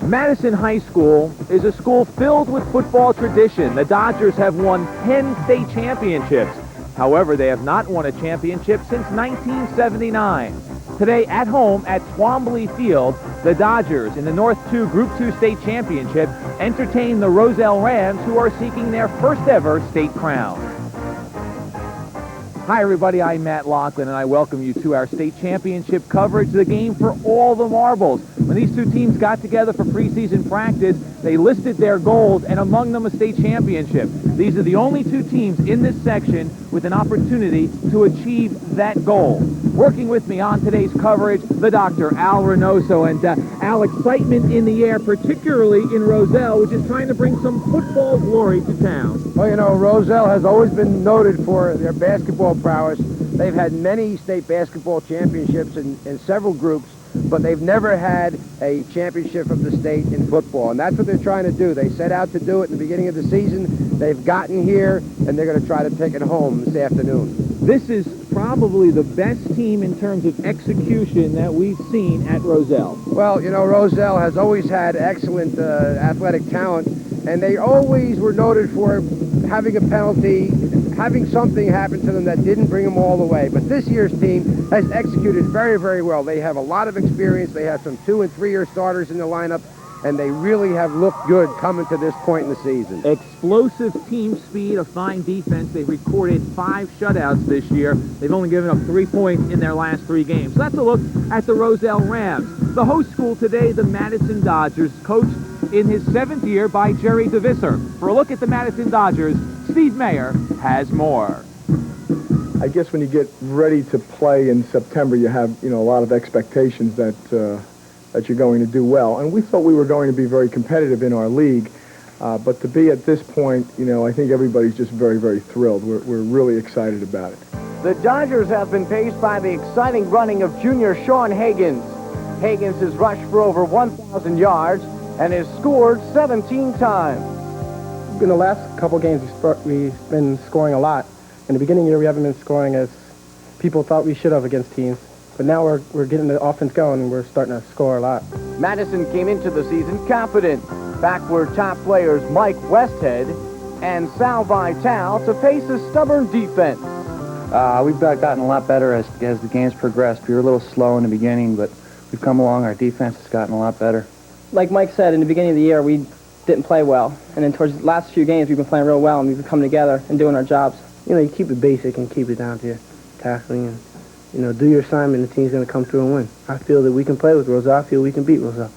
Madison High School is a school filled with football tradition. The Dodgers have won 10 state championships. However, they have not won a championship since 1979. Today, at home at Twombly Field, the Dodgers in the North 2 Group 2 state championship entertain the Roselle Rams, who are seeking their first ever state crown. Hi everybody, I'm Matt Laughlin and I welcome you to our state championship coverage, the game for all the marbles. When these two teams got together for preseason practice, they listed their goals and among them a state championship. These are the only two teams in this section with an opportunity to achieve that goal. Working with me on today's coverage, the Dr. Al Reynoso. And Al, excitement in the air, particularly in Roselle, which is trying to bring some football glory to town. Well, you know, Roselle has always been noted for their basketball prowess. They've had many state basketball championships in several groups, but they've never had a championship of the state in football, and that's what they're trying to do. They set out to do it in the beginning of the season. They've gotten here, and they're going to try to take it home this afternoon. This is probably the best team in terms of execution that we've seen at Roselle. Well, you know, Roselle has always had excellent athletic talent, and they always were noted for having a penalty, having something happen to them that didn't bring them all the way. But this year's team has executed very, very well. They have a lot of experience. They have some 2- and 3-year starters in the lineup, and they really have looked good coming to this point in the season. Explosive team speed, a fine defense. They've recorded 5 shutouts this year. They've only given up 3 points in their last 3 games. So that's a look at the Roselle Rams. The host school today, the Madison Dodgers, coached in his 7th year by Jerry DeVisser. For a look at the Madison Dodgers, Steve Mayer has more. I guess when you get ready to play in September, you have, a lot of expectations that you're going to do well. And we thought we were going to be very competitive in our league. But to be at this point, I think everybody's just very, very thrilled. We're really excited about it. The Dodgers have been paced by the exciting running of junior Sean Higgins. Higgins has rushed for over 1,000 yards and has scored 17 times. In the last couple games, we've been scoring a lot. In the beginning of the year, we haven't been scoring as people thought we should have against teams. But now we're getting the offense going, and we're starting to score a lot. Madison came into the season confident. Back were top players Mike Westhead and Sal Vitale to face a stubborn defense. We've gotten a lot better as the games progressed. We were a little slow in the beginning, but we've come along. Our defense has gotten a lot better. Like Mike said, in the beginning of the year, we didn't play well. And then towards the last few games, we've been playing real well, and we've been coming together and doing our jobs. You keep it basic and keep it down to your tackling and, do your assignment, the team's going to come through and win. I feel that we can play with Roselle. I feel we can beat Roselle.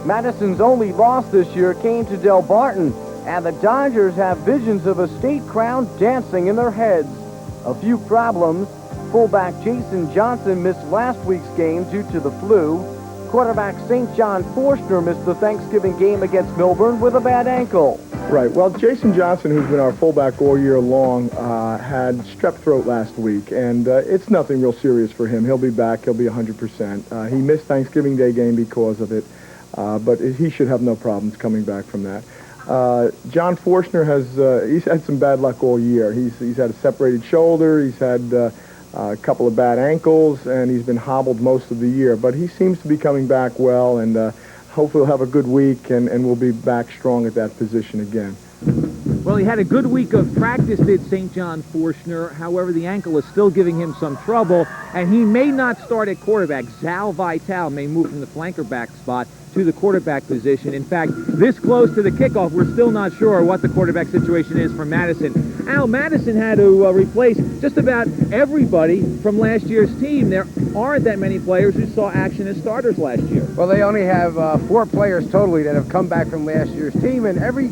Madison's only loss this year came to Del Barton, and the Dodgers have visions of a state crown dancing in their heads. A few problems. Fullback Jason Johnson missed last week's game due to the flu. Quarterback St. John Forstner missed the Thanksgiving game against Milburn with a bad ankle. Right. Well, Jason Johnson, who's been our fullback all year long, had strep throat last week, and it's nothing real serious for him. He'll be back. He'll be 100%. He missed Thanksgiving Day game because of it, but he should have no problems coming back from that. John Forstner he's had some bad luck all year. He's had a separated shoulder. He's had a couple of bad ankles, and he's been hobbled most of the year. But he seems to be coming back well, and hopefully he'll have a good week, and we'll be back strong at that position again. Well, he had a good week of practice, did St. John Forstner. However, the ankle is still giving him some trouble, and he may not start at quarterback. Sal Vitale may move from the flanker back spot to the quarterback position. In fact, this close to the kickoff, we're still not sure what the quarterback situation is for Madison. Al, Madison had to replace just about everybody from last year's team. There aren't that many players who saw action as starters last year. Well, they only have 4 players totally that have come back from last year's team, and every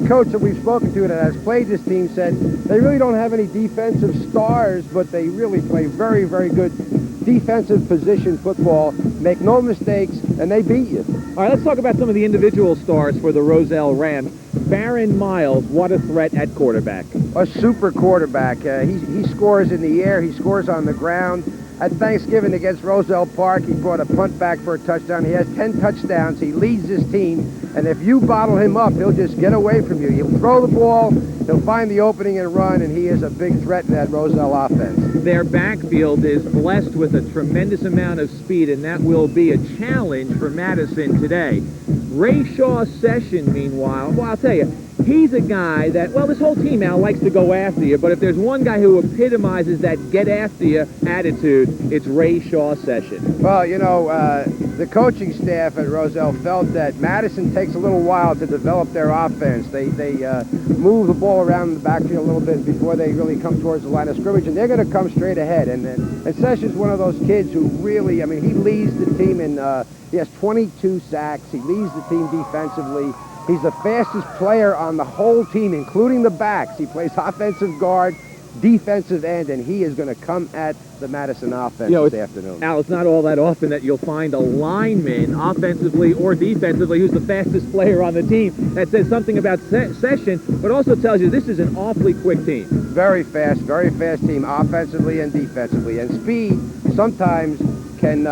coach that we've spoken to that has played this team said they really don't have any defensive stars, but they really play very, very good defensive position football, make no mistakes, and they beat you. All right, let's talk about some of the individual stars for the Roselle Rams. Baron Miles, what a threat at quarterback. A super quarterback. He scores in the air. He scores on the ground. At Thanksgiving against Roselle Park, he brought a punt back for a touchdown. He has 10 touchdowns. He leads his team, and if you bottle him up, he'll just get away from you. He'll throw the ball, he'll find the opening and run, and he is a big threat in that Roselle offense. Their backfield is blessed with a tremendous amount of speed, and that will be a challenge for Madison today. Ray Shaw Session, meanwhile, well, I'll tell you, he's a guy that, well, this whole team now likes to go after you, but if there's one guy who epitomizes that get after you attitude, it's Ray Shaw Session. Well, you know, the coaching staff at Roselle felt that Madison takes a little while to develop their offense. They move the ball around the backfield a little bit before they really come towards the line of scrimmage, and they're going to come straight ahead. And Session's one of those kids who really, I mean, he leads the team in, he has 22 sacks. He leads the team defensively. He's the fastest player on the whole team, including the backs. He plays offensive guard, defensive end, and he is going to come at the Madison offense this afternoon. Al, it's not all that often that you'll find a lineman, offensively or defensively, who's the fastest player on the team. That says something about Session, but also tells you this is an awfully quick team. Very fast team, offensively and defensively. And speed sometimes can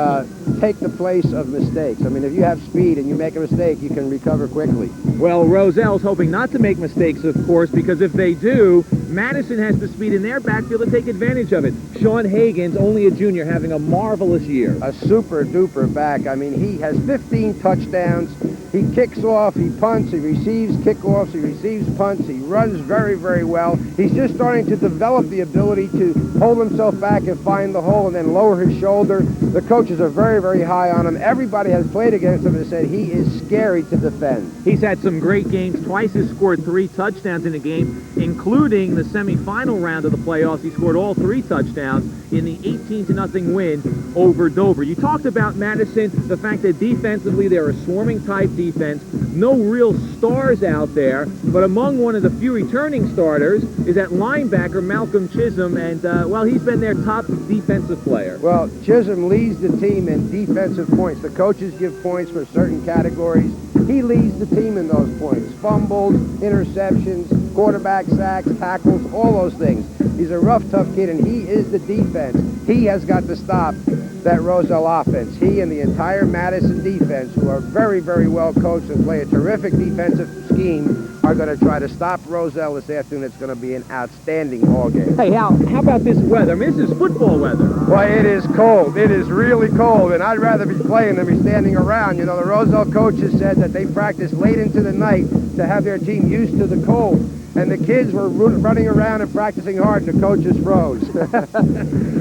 take the place of mistakes. I mean, if you have speed and you make a mistake, you can recover quickly. Well, Roselle's hoping not to make mistakes, of course, because if they do, Madison has the speed in their backfield to take advantage of it. Sean Hagan's only a junior, having a marvelous year. A super-duper back. I mean, he has 15 touchdowns. He kicks off, he punts, he receives kickoffs, he receives punts, he runs very, very well. He's just starting to develop the ability to hold himself back and find the hole and then lower his shoulder. The coaches are very, very high on him. Everybody has played against him and said he is scary to defend. He's had some great games. Twice he's scored 3 touchdowns in a game, including the semifinal round of the playoffs. He scored all 3 touchdowns in the 18-0 win over Dover. You talked about Madison, the fact that defensively they're a swarming type defense. No real stars out there, but among one of the few returning starters is that linebacker Malcolm Chisholm, and well, he's been their top defensive player. Well, Chisholm leads the team in defensive points. The coaches give points for certain categories. He leads the team in those points. Fumbles, interceptions, quarterback sacks, tackles, all those things. He's a rough, tough kid, and he is the defense. He has got to stop that Roselle offense. He and the entire Madison defense, who are very, very well coached and play a terrific defensive scheme, are going to try to stop Roselle this afternoon. It's going to be an outstanding ball game. Hey, Hal, how about this weather? I mean, this is football weather. Well, it is cold. It is really cold, and I'd rather be playing than be standing around. You know, the Roselle coaches said that they practiced late into the night to have their team used to the cold. And the kids were running around and practicing hard, and the coaches froze.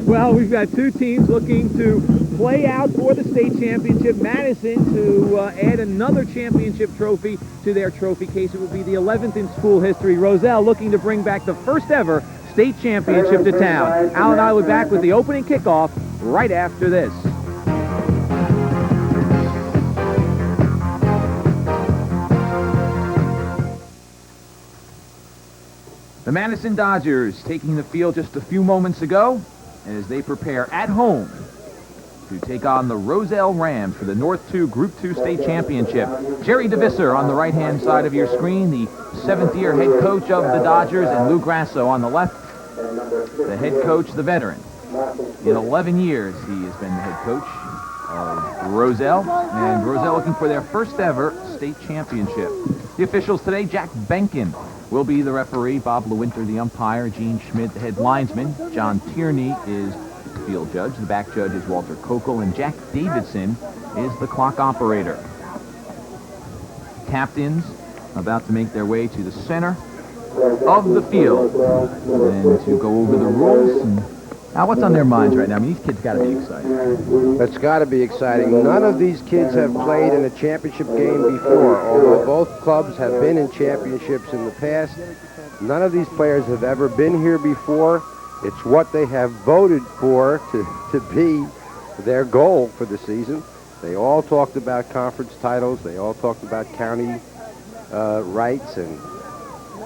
Well, we've got 2 teams looking to play out for the state championship. Madison to add another championship trophy to their trophy case. It will be the 11th in school history. Roselle looking to bring back the first ever state championship to town. Al and I will be back with the opening kickoff right after this. The Madison Dodgers taking the field just a few moments ago as they prepare at home to take on the Roselle Rams for the North 2 Group 2 State Championship. Jerry DeVisser on the right-hand side of your screen, the 7th-year head coach of the Dodgers, and Lou Grasso on the left, the head coach, the veteran. In 11 years, he has been the head coach of Roselle, and Roselle looking for their first ever state championship. The officials today, Jack Benkin will be the referee, Bob Lewinter the umpire, Gene Schmidt the head linesman, John Tierney is the field judge, the back judge is Walter Kokel, and Jack Davidson is the clock operator. Captains about to make their way to the center of the field and to go over the rules. And now, what's on their minds right now? I mean, these kids got to be excited. It's got to be exciting. None of these kids have played in a championship game before, although both clubs have been in championships in the past. None of these players have ever been here before. It's what they have voted for to be their goal for the season. They all talked about conference titles. They all talked about county rights, and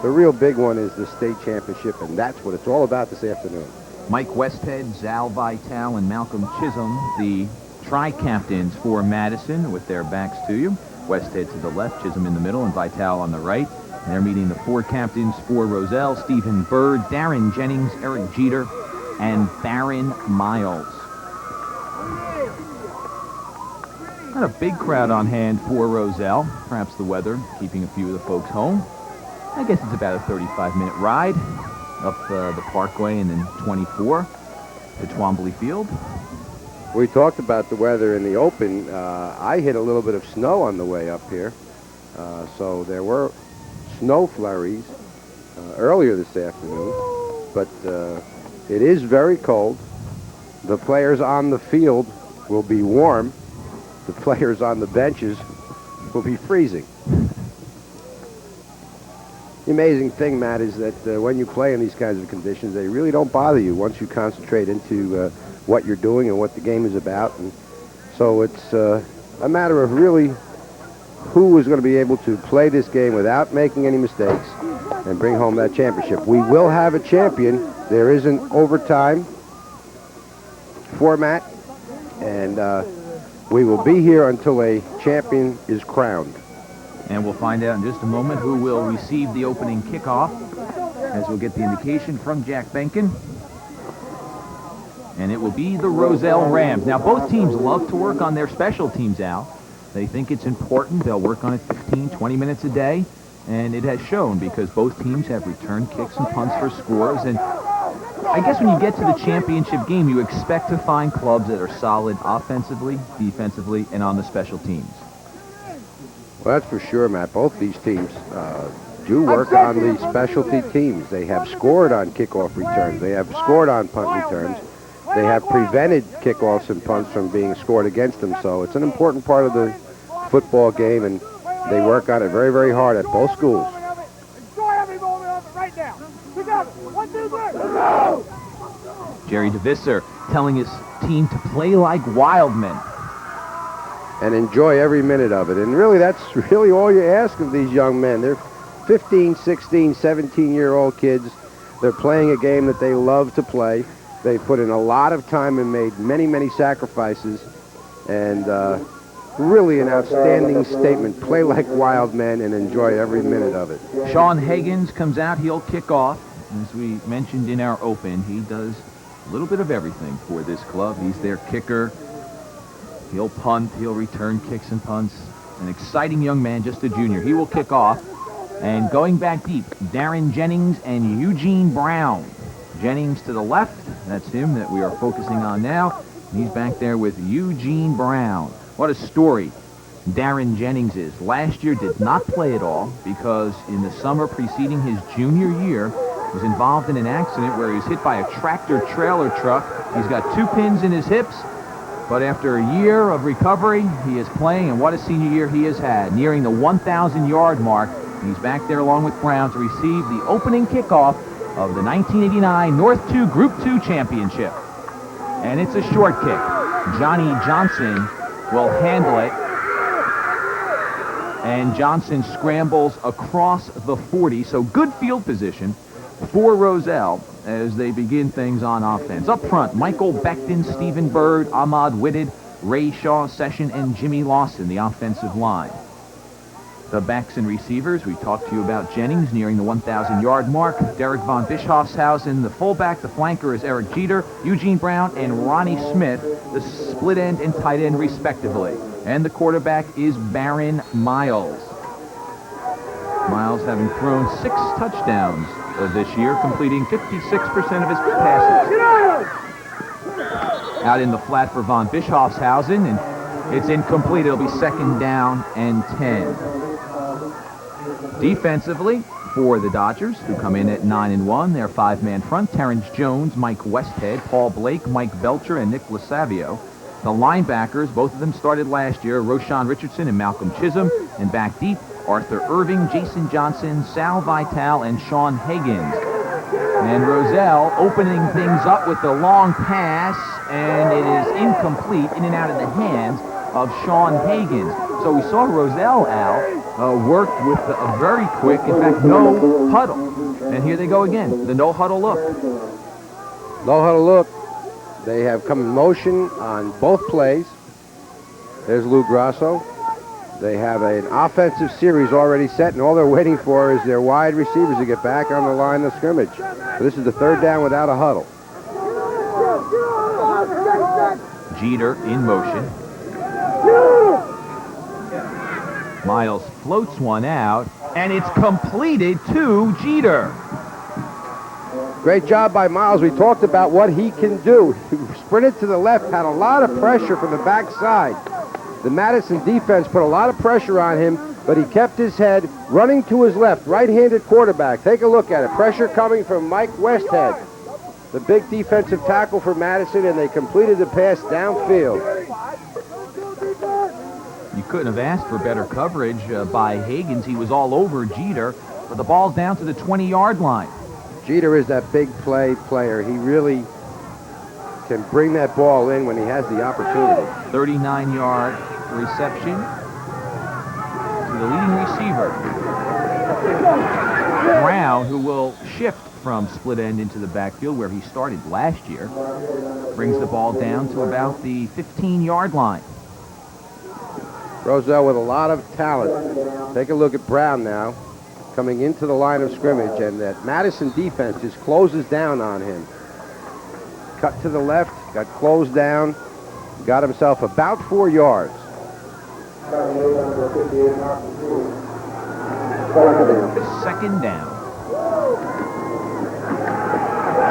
the real big one is the state championship, and that's what it's all about this afternoon. Mike Westhead, Zal Vitale, and Malcolm Chisholm, the tri-captains for Madison, with their backs to you. Westhead to the left, Chisholm in the middle, and Vitale on the right. And they're meeting the 4 captains for Roselle: Stephen Bird, Darren Jennings, Eric Jeter, and Barron Miles. Not a big crowd on hand for Roselle. Perhaps the weather keeping a few of the folks home. I guess it's about a 35-minute ride up the Parkway and then 24 to Twombly Field. We talked about the weather in the open. I hit a little bit of snow on the way up here. So there were snow flurries earlier this afternoon. But it is very cold. The players on the field will be warm. The players on the benches will be freezing. The amazing thing, Matt, is that when you play in these kinds of conditions, they really don't bother you once you concentrate into what you're doing and what the game is about. And so it's a matter of really who is going to be able to play this game without making any mistakes and bring home that championship. We will have a champion. There is an overtime format, and we will be here until a champion is crowned. And we'll find out in just a moment who will receive the opening kickoff, as we'll get the indication from Jack Benkin. And it will be the Roselle Rams. Now, both teams love to work on their special teams, Al. They think it's important. They'll work on it 15, 20 minutes a day. And it has shown, because both teams have returned kicks and punts for scores. And I guess when you get to the championship game, you expect to find clubs that are solid offensively, defensively, and on the special teams. Well, that's for sure, Matt. Both these teams do work on the specialty teams. They have scored on kickoff returns. They have scored on punt returns. They have prevented kickoffs and punts from being scored against them. So it's an important part of the football game, and they work on it very, very hard at both schools. Jerry DeVisser telling his team to play like wild men. And enjoy every minute of it. And really, that's really all you ask of these young men. They're 15, 16, 17-year-old kids. They're playing a game that they love to play. They put in a lot of time and made many, many sacrifices. And really an outstanding statement. Play like wild men and enjoy every minute of it. Sean Higgins comes out. He'll kick off. As we mentioned in our open, he does a little bit of everything for this club. He's their kicker. He'll punt. He'll return kicks and punts. An exciting young man, just a junior. He will kick off. And going back deep, Darren Jennings and Eugene Brown. Jennings to the left. That's him that we are focusing on now. He's back there with Eugene Brown. What a story Darren Jennings is. Last year did not play at all because in the summer preceding his junior year, was involved in an accident where he was hit by a tractor-trailer truck. He's got 2 pins in his hips, but after a year of recovery, he is playing, and what a senior year he has had. Nearing the 1,000-yard mark, he's back there along with Brown to receive the opening kickoff of the 1989 North 2 Group 2 Championship. And it's a short kick. Johnny Johnson will handle it. And Johnson scrambles across the 40, so good field position for Roselle as they begin things on offense. Up front, Michael Beckton, Stephen Bird, Ahmad Whitted, Ray Shaw, Session, and Jimmy Lawson, the offensive line. The backs and receivers, we talked to you about Jennings nearing the 1,000-yard mark. Derek von Bischofshausen, the fullback. The flanker is Eric Jeter, Eugene Brown, and Ronnie Smith, the split end and tight end, respectively. And the quarterback is Baron Miles. Miles having thrown 6 touchdowns this year, completing 56% of his passes. Out in the flat for von Bischofshausen, and it's incomplete. It'll be 2nd down and 10. Defensively, for the Dodgers, who come in at 9-1, their 5-man front: Terrence Jones, Mike Westhead, Paul Blake, Mike Belcher, and Nick Lasavio. The linebackers, both of them started last year: Roshan Richardson and Malcolm Chisholm. And back deep, Arthur Irving, Jason Johnson, Sal Vitale, and Sean Higgins. And Roselle opening things up with the long pass, and it is incomplete, in and out of the hands of Sean Higgins. So we saw Roselle, Al, work with a very quick, in fact, no huddle. And here they go again, the no huddle look. No huddle look. They have come in motion on both plays. There's Lou Grasso. They have an offensive series already set, and all they're waiting for is their wide receivers to get back on the line of scrimmage. So this is the 3rd down without a huddle. Jeter in motion. Miles floats one out, and it's completed to Jeter. Great job by Miles. We talked about what he can do. He sprinted to the left, had a lot of pressure from the backside. The Madison defense put a lot of pressure on him, but he kept his head, running to his left, right-handed quarterback. Take a look at it. Pressure coming from Mike Westhead, the big defensive tackle for Madison, and they completed the pass downfield. You couldn't have asked for better coverage by Higgins. He was all over Jeter, but the ball's down to the 20-yard line. Jeter is that big play player. He really can bring that ball in when he has the opportunity. 39-yard reception to the leading receiver, Brown, who will shift from split end into the backfield where he started last year. Brings the ball down to about the 15-yard line. Roselle with a lot of talent. Take a look at Brown now, coming into the line of scrimmage, and that Madison defense just closes down on him. Cut to the left, got closed down, got himself about 4 yards. Second down.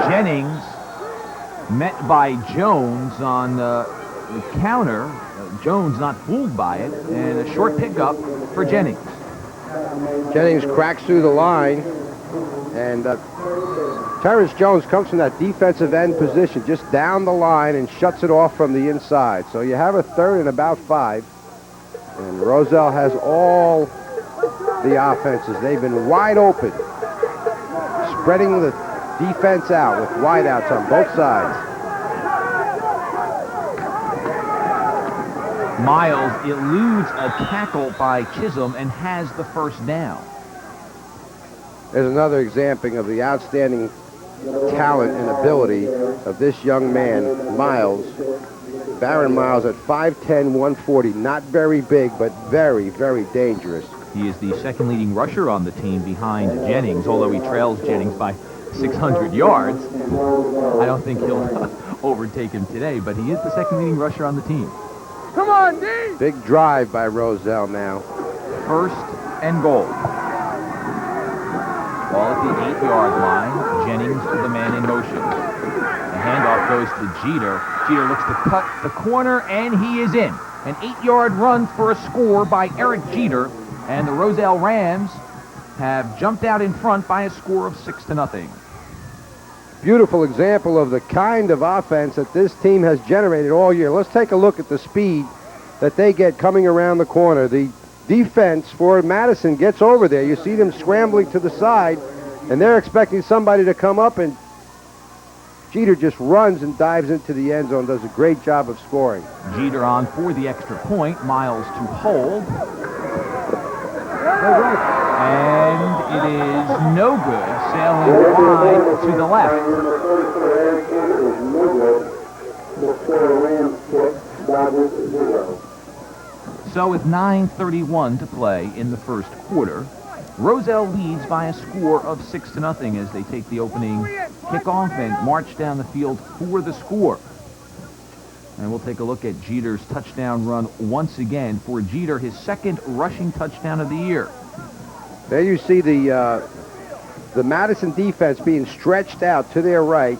Jennings met by Jones on the counter. Jones not fooled by it, and a short pickup for Jennings. Jennings cracks through the line, and Terrence Jones comes from that defensive end position just down the line and shuts it off from the inside. So you have a third and about 5, and Roselle has all the offenses. They've been wide open, spreading the defense out with wideouts on both sides. Miles eludes a tackle by Chisholm and has the first down. There's another example of the outstanding talent and ability of this young man, Miles. Baron Miles at 5'10", 140. Not very big, but very, very dangerous. He is the second leading rusher on the team behind Jennings, although he trails Jennings by 600 yards. I don't think he'll overtake him today, but he is the second leading rusher on the team. Come on, D! Big drive by Roselle now. First and goal. Ball at the 8-yard line. Jennings to the man in motion. The handoff goes to Jeter. Jeter looks to cut the corner, and he is in. An 8-yard run for a score by Eric Jeter, and the Roselle Rams have jumped out in front by a score of 6-0. Beautiful example of the kind of offense that this team has generated all year. Let's take a look at the speed that they get coming around the corner. The defense for Madison gets over there. You see them scrambling to the side, and they're expecting somebody to come up, and Jeter just runs and dives into the end zone, does a great job of scoring. Jeter on for the extra point. Miles to hold. And it is no good, sailing wide to the left. So with 9:31 to play in the first quarter, Roselle leads by a score of 6-0 as they take the opening kickoff and march down the field for the score. And we'll take a look at Jeter's touchdown run once again. For Jeter, his second rushing touchdown of the year. There you see the Madison defense being stretched out to their right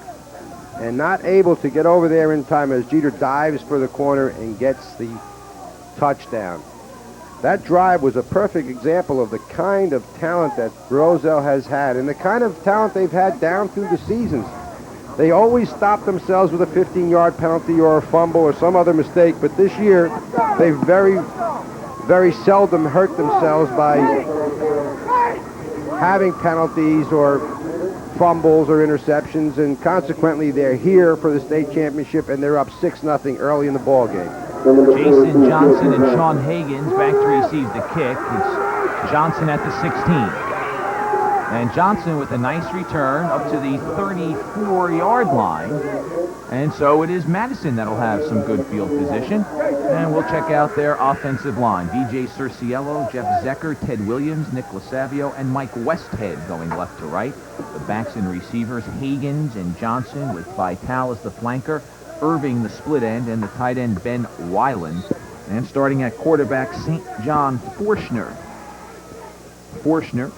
and not able to get over there in time as Jeter dives for the corner and gets the touchdown. That drive was a perfect example of the kind of talent that Roselle has had and the kind of talent they've had down through the seasons. They always stop themselves with a 15-yard penalty or a fumble or some other mistake, but this year they very, very seldom hurt themselves by having penalties or fumbles or interceptions, and consequently they're here for the state championship and they're up 6-0 early in the ball game. Jason Johnson and Sean Higgins back to receive the kick. It's Johnson at the 16. And Johnson with a nice return up to the 34-yard line. And so it is Madison that'll have some good field position. And we'll check out their offensive line. V.J. Cerciello, Jeff Zecker, Ted Williams, Nick Lasavio, and Mike Westhead going left to right. The backs and receivers, Higgins and Johnson, with Vital as the flanker, Irving the split end, and the tight end Ben Weiland. And starting at quarterback, St. John Forshner. Forshner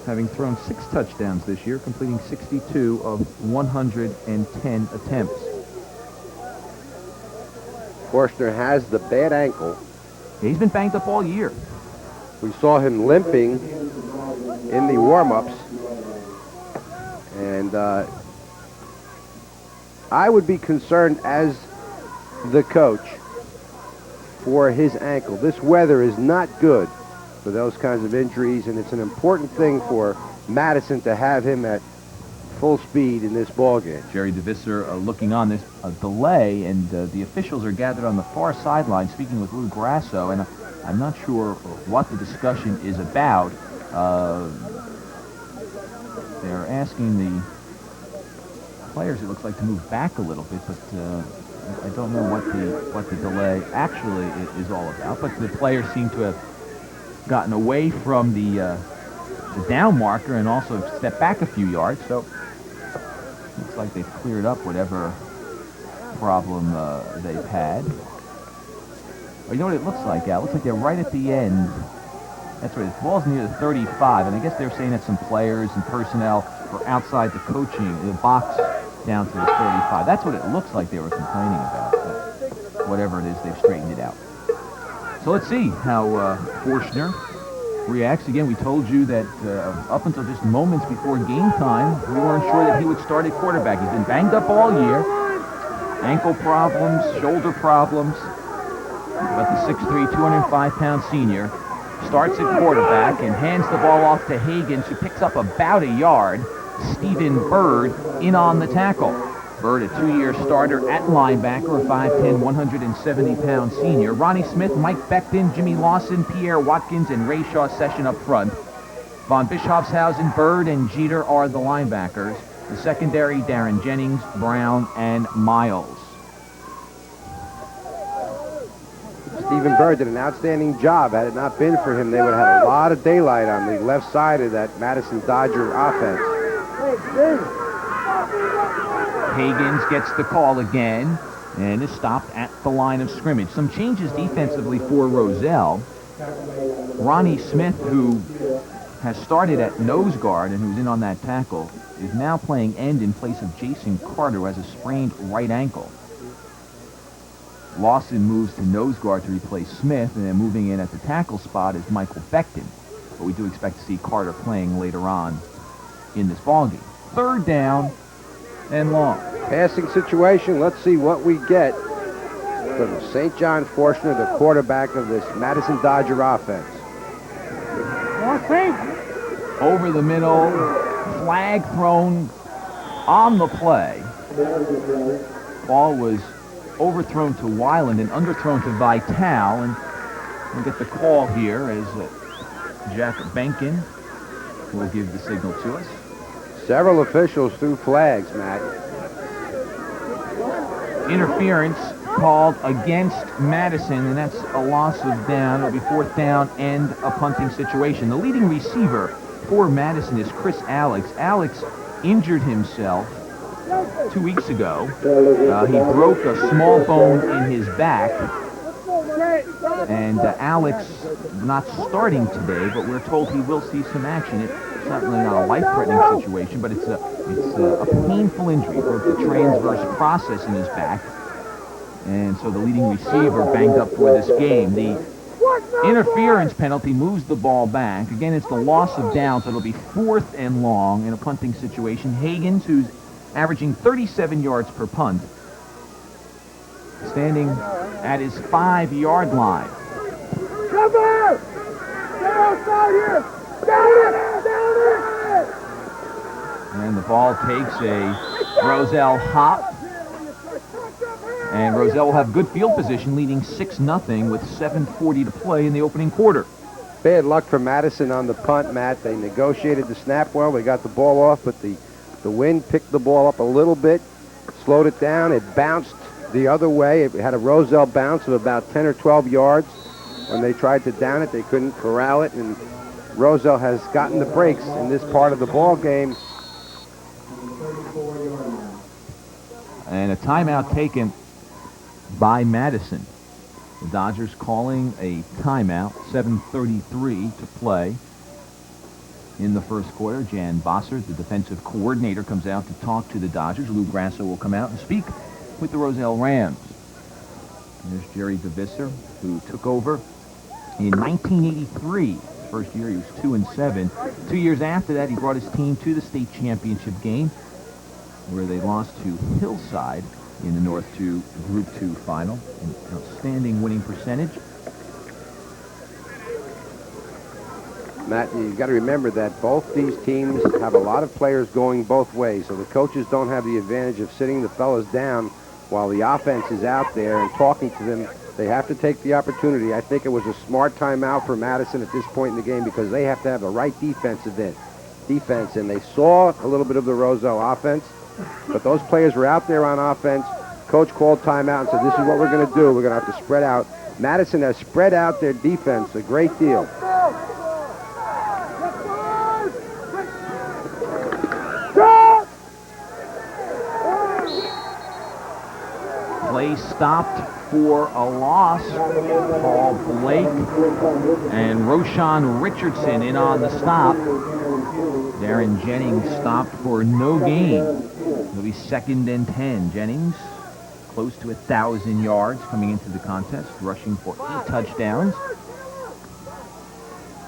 having thrown 6 touchdowns this year, completing 62 of 110 attempts. Forstner has the bad ankle. Yeah, he's been banged up all year. We saw him limping in the warm-ups. And I would be concerned as the coach for his ankle. This weather is not good for those kinds of injuries, and it's an important thing for Madison to have him at full speed in this ball game. Jerry DeVisser looking on this delay, and the officials are gathered on the far sideline speaking with Lou Grasso, and I'm not sure what the discussion is about. They're asking the players, it looks like, to move back a little bit, but I don't know what the delay actually is all about. But the players seem to have gotten away from the down marker and also stepped back a few yards. So looks like they've cleared up whatever problem they've had. Well, you know what it looks like, Al? It looks like they're right at the end. That's right. The ball's near the 35, and I guess they're saying that some players and personnel were outside the coaching, the box down to the 35. That's what it looks like they were complaining about. But whatever it is, they've straightened it out. So let's see how Forstner reacts. Again, we told you that up until just moments before game time, we weren't sure that he would start at quarterback. He's been banged up all year. Ankle problems, shoulder problems. But the 6'3", 205-pound senior starts at quarterback and hands the ball off to Higgins, who picks up about a yard. Stephen Bird in on the tackle. Bird, a 2-year starter at linebacker, a 5'10", 170-pound senior. Ronnie Smith, Mike Becton, Jimmy Lawson, Pierre Watkins, and Ray Shaw Session up front. Von Bischofshausen, Bird, and Jeter are the linebackers. The secondary, Darren Jennings, Brown, and Miles. Stephen Bird did an outstanding job. Had it not been for him, they would have had a lot of daylight on the left side of that Madison Dodger offense. Higgins gets the call again and is stopped at the line of scrimmage. Some changes defensively for Roselle. Ronnie Smith, who has started at nose guard and who's in on that tackle, is now playing end in place of Jason Carter, who has a sprained right ankle. Lawson moves to nose guard to replace Smith, and then moving in at the tackle spot is Michael Becton. But we do expect to see Carter playing later on in this ballgame. 3rd down and long. Passing situation, let's see what we get from St. John Forstner, the quarterback of this Madison Dodger offense. Over the middle, flag thrown on the play. Ball was overthrown to Weiland and underthrown to Vitale, and we'll get the call here as Jack Benkin will give the signal to us. Several officials threw flags, Matt. Interference called against Madison, and that's a loss of down. It'll be 4th down and a punting situation. The leading receiver for Madison is Chris Alex. Alex injured himself 2 weeks ago. He broke a small bone in his back, and Alex not starting today, but we're told he will see some action. It's certainly not a life-threatening situation, but it's a painful injury, broke the transverse process in his back, and so the leading receiver banged up for this game. The interference penalty moves the ball back. Again, it's the loss of down, so it'll be 4th and long in a punting situation. Higgins, who's averaging 37 yards per punt, standing at his 5-yard line. Cover! Get outside here! Down it! And the ball takes a Roselle hop. And Roselle will have good field position, leading 6-0 with 7:40 to play in the opening quarter. Bad luck for Madison on the punt, Matt. They negotiated the snap well. They got the ball off, but the wind picked the ball up a little bit, slowed it down. It bounced the other way. It had a Roselle bounce of about 10 or 12 yards. When they tried to down it, they couldn't corral it, and Roselle has gotten the breaks in this part of the ball game. And a timeout taken by Madison. The Dodgers calling a timeout, 7:33 to play. in the first quarter. Jan Bossert, the defensive coordinator, comes out to talk to the Dodgers. Lou Grasso will come out and speak with the Roselle Rams. There's Jerry DeVisser, who took over in 1983. His first year, he was 2-7. 2 years after that, he brought his team to the state championship game, where they lost to Hillside in the North 2 Group 2 final. An outstanding winning percentage. Matt, you've got to remember that both these teams have a lot of players going both ways, so the coaches don't have the advantage of sitting the fellas down while the offense is out there and talking to them. They have to take the opportunity. I think it was a smart timeout for Madison at this point in the game because they have to have the right defense, and they saw a little bit of the Roselle offense, but those players were out there on offense. Coach called timeout and said, this is what we're going to do. We're going to have to spread out. Madison has spread out their defense a great deal. Play stopped for a loss. Paul Blake and Roshan Richardson in on the stop. Darren Jennings stopped for no gain. It'll be 2nd and 10. Jennings close to 1,000 yards coming into the contest, rushing for 8 touchdowns.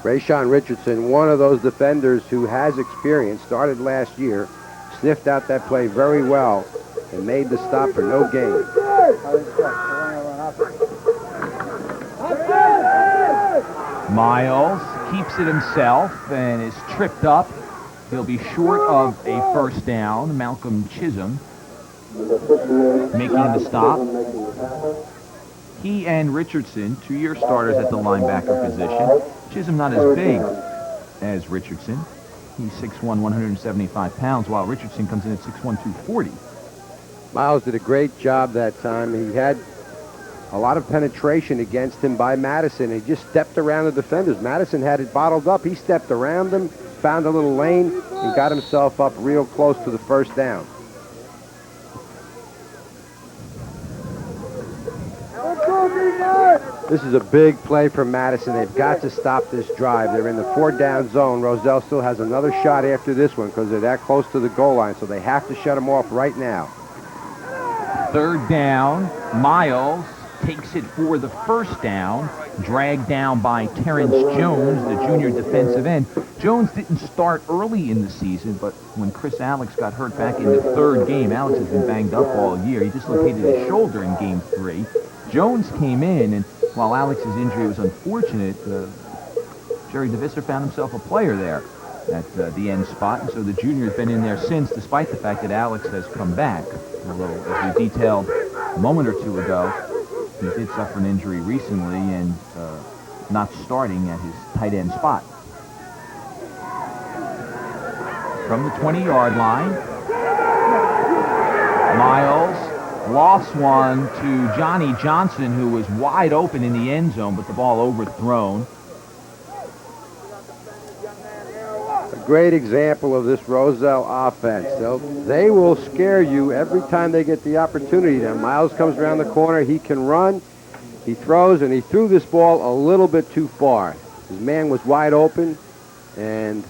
Roshan Richardson, one of those defenders who has experience, started last year, sniffed out that play very well, and made the stop for no gain. Miles keeps it himself and is tripped up. He'll be short of a first down. Malcolm Chisholm making the stop. He and Richardson, 2-year starters at the linebacker position. Chisholm not as big as Richardson. He's 6'1", 175 pounds, while Richardson comes in at 6'1", 240. Miles did a great job that time. He had a lot of penetration against him by Madison. He just stepped around the defenders. Madison had it bottled up. He stepped around them, found a little lane, and got himself up real close to the first down. This is a big play for Madison. They've got to stop this drive. They're in the 4-down zone. Roselle still has another shot after this one because they're that close to the goal line, so they have to shut them off right now. 3rd down. Miles takes it for the first down, dragged down by Terrence Jones, the junior defensive end. Jones didn't start early in the season, but when Chris Alex got hurt back in the 3rd game, Alex has been banged up all year. He dislocated his shoulder in game 3. Jones came in, and while Alex's injury was unfortunate, Jerry DeVisser found himself a player there at the end spot, and so the junior has been in there since, despite the fact that Alex has come back. Although, as we detailed a moment or two ago, he did suffer an injury recently and not starting at his tight end spot. From the 20-yard line, Miles lost one to Johnny Johnson, who was wide open in the end zone, but the ball overthrown. A great example of this Roselle offense. They will scare you every time they get the opportunity. Now, Miles comes around the corner. He can run. He throws, and he threw this ball a little bit too far. His man was wide open, and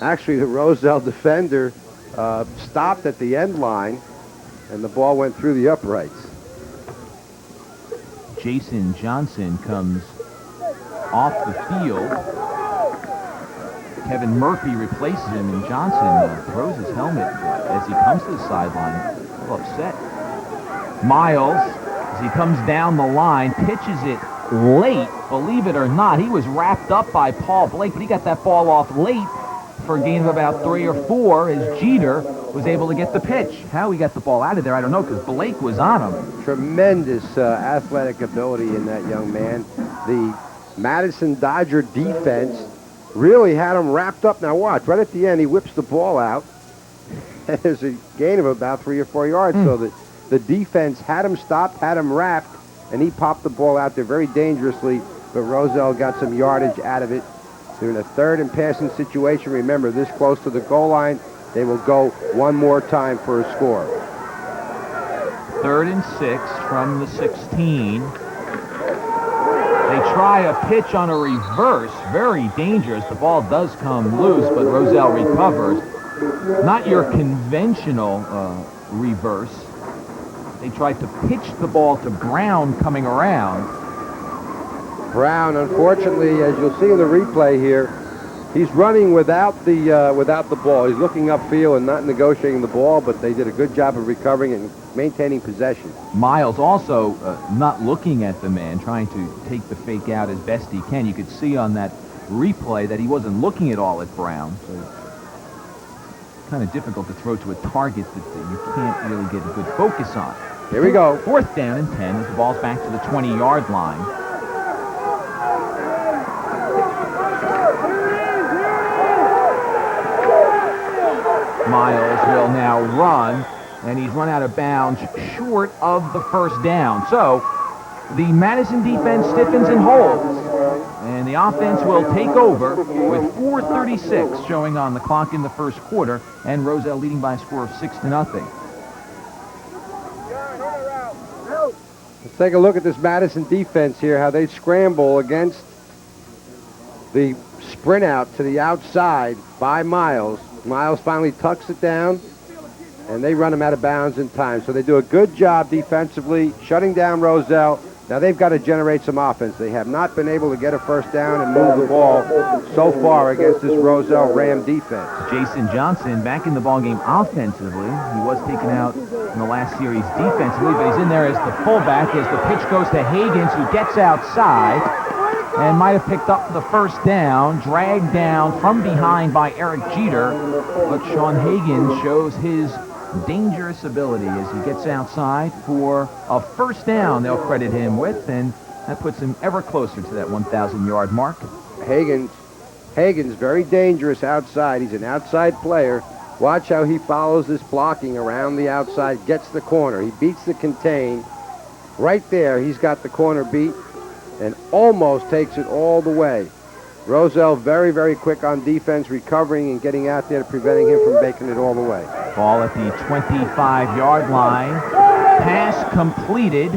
actually the Roselle defender stopped at the end line, and the ball went through the uprights. Jason Johnson comes off the field. Kevin Murphy replaces him, and Johnson throws his helmet as he comes to the sideline. A little upset. Miles, as he comes down the line, pitches it late. Believe it or not, he was wrapped up by Paul Blake, but he got that ball off late for a gain of about 3 or 4 as Jeter was able to get the pitch. How he got the ball out of there, I don't know, because Blake was on him. Tremendous athletic ability in that young man. The Madison Dodger defense really had him wrapped up. Now watch, right at the end, he whips the ball out. And there's a gain of about 3 or 4 yards, so that the defense had him stopped, had him wrapped, and he popped the ball out there very dangerously, but Roselle got some yardage out of it. They're in a 3rd and passing situation. Remember, this close to the goal line, they will go one more time for a score. 3rd and 6 from the 16. They try a pitch on a reverse. Very dangerous. The ball does come loose, but Roselle recovers. Not your conventional reverse. They tried to pitch the ball to Brown coming around. Brown, unfortunately, as you'll see in the replay here, he's running without the ball. He's looking upfield and not negotiating the ball, but they did a good job of recovering and maintaining possession. Miles also not looking at the man, trying to take the fake out as best he can. You could see on that replay that he wasn't looking at all at Brown. So it's kind of difficult to throw to a target that you can't really get a good focus on. Here we go. 4th down and 10 as the ball's back to the 20-yard line. Miles will now run, and he's run out of bounds short of the first down. So the Madison defense stiffens and holds, and the offense will take over with 4:36 showing on the clock in the first quarter, and Roselle leading by a score of 6-0. Let's take a look at this Madison defense here, how they scramble against the sprint out to the outside by Miles. Miles finally tucks it down, and they run him out of bounds in time. So they do a good job defensively, shutting down Roselle. Now they've got to generate some offense. They have not been able to get a first down and move the ball so far against this Roselle Ram defense. Jason Johnson back in the ballgame offensively. He was taken out in the last series defensively, but he's in there as the fullback as the pitch goes to Higgins, who gets outside and might have picked up the first down, dragged down from behind by Eric Jeter, but Sean Higgins shows his dangerous ability as he gets outside for a first down they'll credit him with, and that puts him ever closer to that 1,000-yard mark. Higgins very dangerous outside. He's an outside player. Watch how he follows this blocking around the outside, gets the corner. He beats the contain. Right there, he's got the corner beat and almost takes it all the way. Roselle very, very quick on defense, recovering and getting out there, preventing him from making it all the way. Ball at the 25-yard line. Pass completed.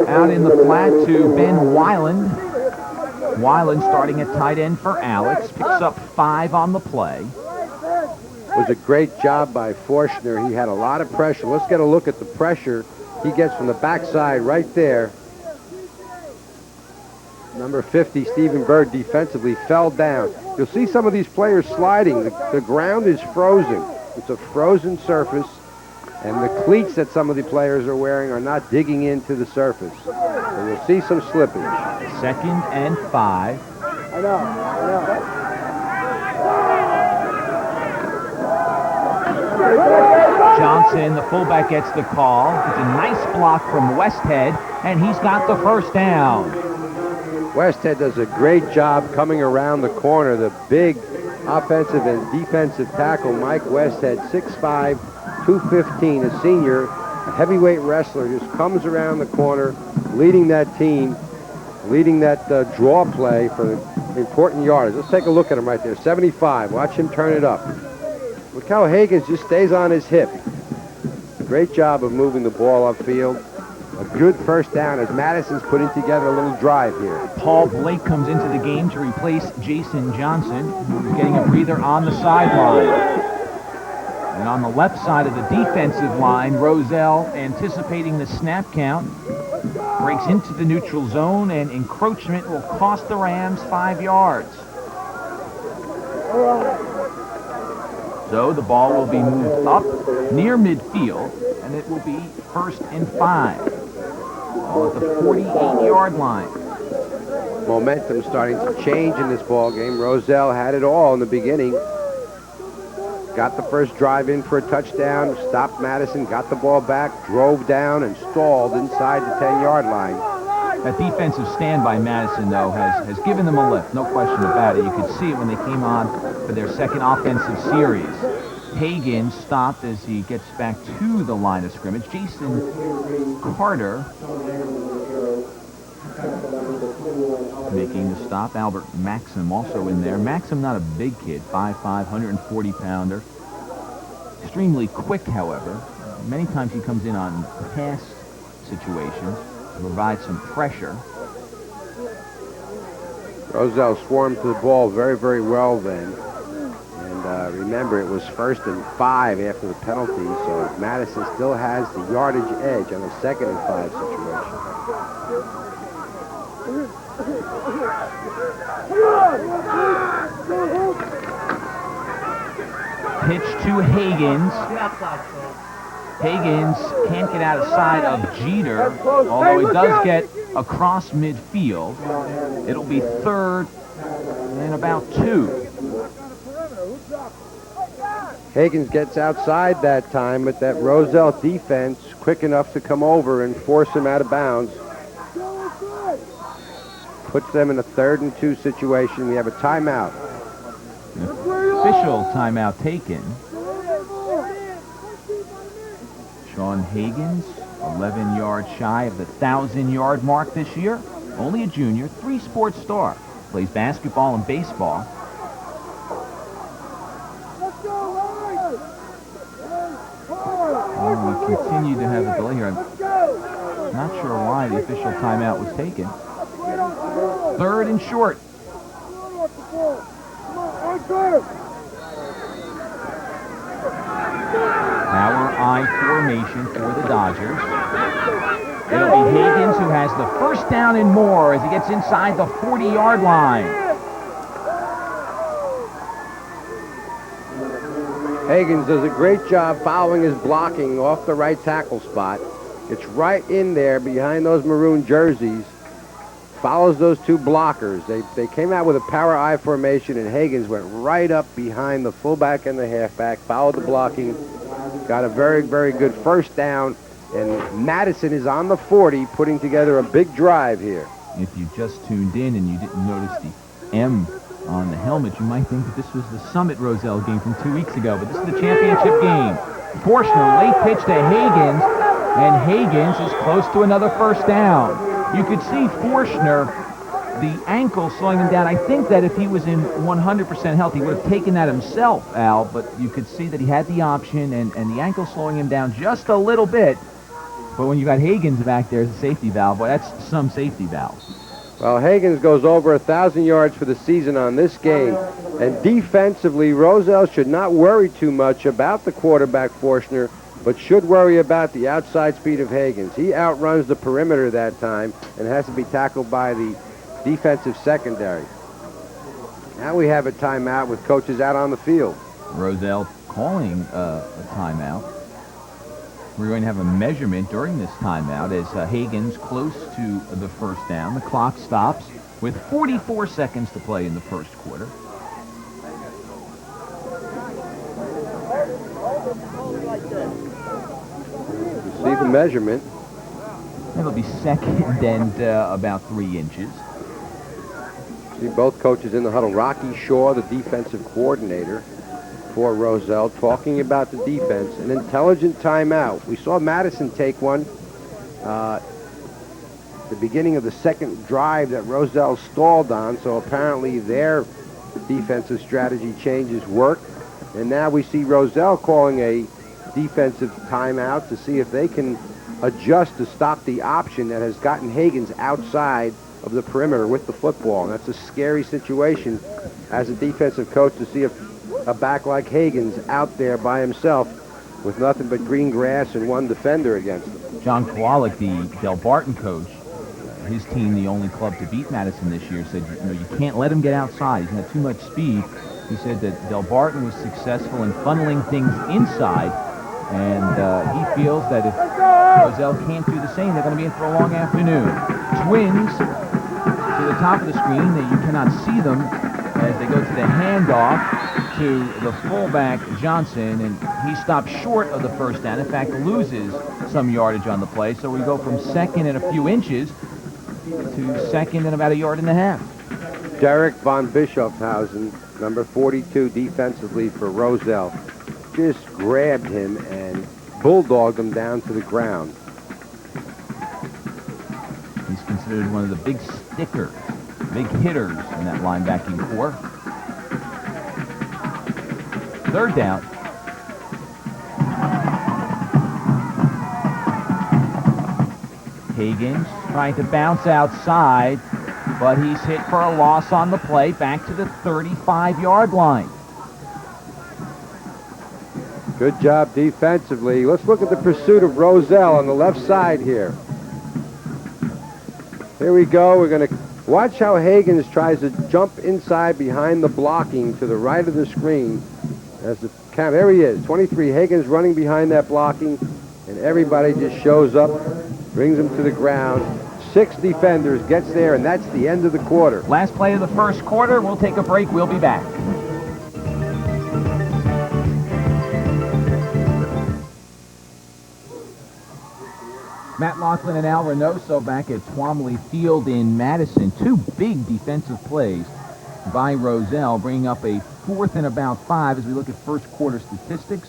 Out in the flat to Ben Weiland. Weiland starting at tight end for Alex. Picks up 5 on the play. It was a great job by Forshner. He had a lot of pressure. Let's get a look at the pressure he gets from the backside right there. Number 50, Stephen Bird, defensively fell down. You'll see some of these players sliding. The ground is frozen. It's a frozen surface, and the cleats that some of the players are wearing are not digging into the surface. So you'll see some slippage. 2nd and 5. I know. Johnson, the fullback, gets the call. It's a nice block from Westhead, and he's got the first down. Westhead does a great job coming around the corner. The big offensive and defensive tackle, Mike Westhead, 6'5", 215, a senior, a heavyweight wrestler, just comes around the corner, leading that team, leading that draw play for important yardage. Let's take a look at him right there, 75. Watch him turn it up. Look how Higgins just stays on his hip. Great job of moving the ball upfield. A good first down as Madison's putting together a little drive here. Paul Blake comes into the game to replace Jason Johnson, who's getting a breather on the sideline. And on the left side of the defensive line, Roselle, anticipating the snap count, breaks into the neutral zone, and encroachment will cost the Rams 5 yards. So the ball will be moved up near midfield, and it will be 1st and 5. Ball at the 48-yard line. Momentum starting to change in this ball game. Roselle had it all in the beginning. Got the first drive in for a touchdown, stopped Madison, got the ball back, drove down, and stalled inside the 10-yard line. That defensive stand by Madison, though, has given them a lift, no question about it. You could see it when they came on for their second offensive series. Hagan stopped as he gets back to the line of scrimmage. Jason Carter making the stop. Albert Maxim also in there. Maxim, not a big kid, 5'5", 140-pounder. Extremely quick, however. Many times he comes in on pass situations. provide some pressure. Roselle swarmed to the ball very, very well then. And remember, it was 1st and 5 after the penalty, so Madison still has the yardage edge on a 2nd and 5 situation. Pitch to Higgins. Higgins can't get out of sight of Jeter, although he does get across midfield. It'll be 3rd and about 2. Higgins gets outside that time, but that Roselle defense quick enough to come over and force him out of bounds. Puts them in a 3rd and 2 situation. We have a timeout. Official timeout taken. Sean Higgins, 11 yards shy of the 1,000-yard mark this year. Only a junior, 3-sport star. Plays basketball and baseball. We continue to have a delay here. I'm not sure why the official timeout was taken. 3rd and short. Power I formation for the Dodgers. It'll be Higgins who has the 1st down and more as he gets inside the 40-yard line. Higgins does a great job following his blocking off the right tackle spot. It's right in there behind those maroon jerseys. Follows those 2 blockers. They came out with a power I formation, and Higgins went right up behind the fullback and the halfback, followed the blocking, got a very, very good 1st down, and Madison is on the 40, putting together a big drive here. If you just tuned in and you didn't notice the M on the helmet, you might think that this was the Summit Roselle game from 2 weeks ago, but this is the championship game. Forstner, late pitch to Higgins, and Higgins is close to another 1st down. You could see Forstner, the ankle slowing him down. I think that if he was in 100% health, he would have taken that himself, Al, but you could see that he had the option, and the ankle slowing him down just a little bit. But when you got Higgins back there as a safety valve, boy, that's some safety valve. Well, Higgins goes over 1,000 yards for the season on this game. And defensively, Roselle should not worry too much about the quarterback Forstner, but should worry about the outside speed of Higgins. He outruns the perimeter that time and has to be tackled by the defensive secondary. Now we have a timeout with coaches out on the field. Roselle calling a timeout. We're going to have a measurement during this timeout as Higgins close to the 1st down. The clock stops with 44 seconds to play in the 1st quarter. See the measurement. It'll be 2nd and about 3 inches. See both coaches in the huddle. Rocky Shaw, the defensive coordinator for Roselle, talking about the defense. An intelligent timeout. We saw Madison take one the beginning of the 2nd drive that Roselle stalled on, so apparently their defensive strategy changes work. And now we see Roselle calling a defensive timeout to see if they can adjust to stop the option that has gotten Higgins outside of the perimeter with the football. And that's a scary situation as a defensive coach to see a back like Higgins out there by himself with nothing but green grass and 1 defender against him. John Kowalik, the Del Barton coach, his team, the only club to beat Madison this year, said, you can't let him get outside. He's got too much speed. He said that Del Barton was successful in funneling things inside, and he feels that if Roselle can't do the same, they're going to be in for a long afternoon. Twins to the top of the screen. You cannot see them as they go to the handoff to the fullback, Johnson, and he stops short of the 1st down. In fact, loses some yardage on the play, so we go from 2nd and a few inches to 2nd and about 1.5 yards. Derek von Bischofshausen, number 42 defensively for Roselle, just grabbed him and bulldogged him down to the ground. He's considered one of the big stickers, big hitters in that linebacking core. 3rd down. Higgins Trying to bounce outside, but he's hit for a loss on the play, back to the 35-yard line. Good job defensively. Let's look at the pursuit of Roselle on the left side here. Here we go. We're going to watch how Higgins tries to jump inside behind the blocking to the right of the screen. As the count, there he is, 23. Higgins running behind that blocking, and everybody just shows up, brings him to the ground. 6 defenders, gets there, and that's the end of the quarter. Last play of the first quarter. We'll take a break. We'll be back. Matt Laughlin and Al Reynoso back at Twomley Field in Madison. 2 big defensive plays by Roselle, bringing up a 4th and about 5 as we look at first quarter statistics.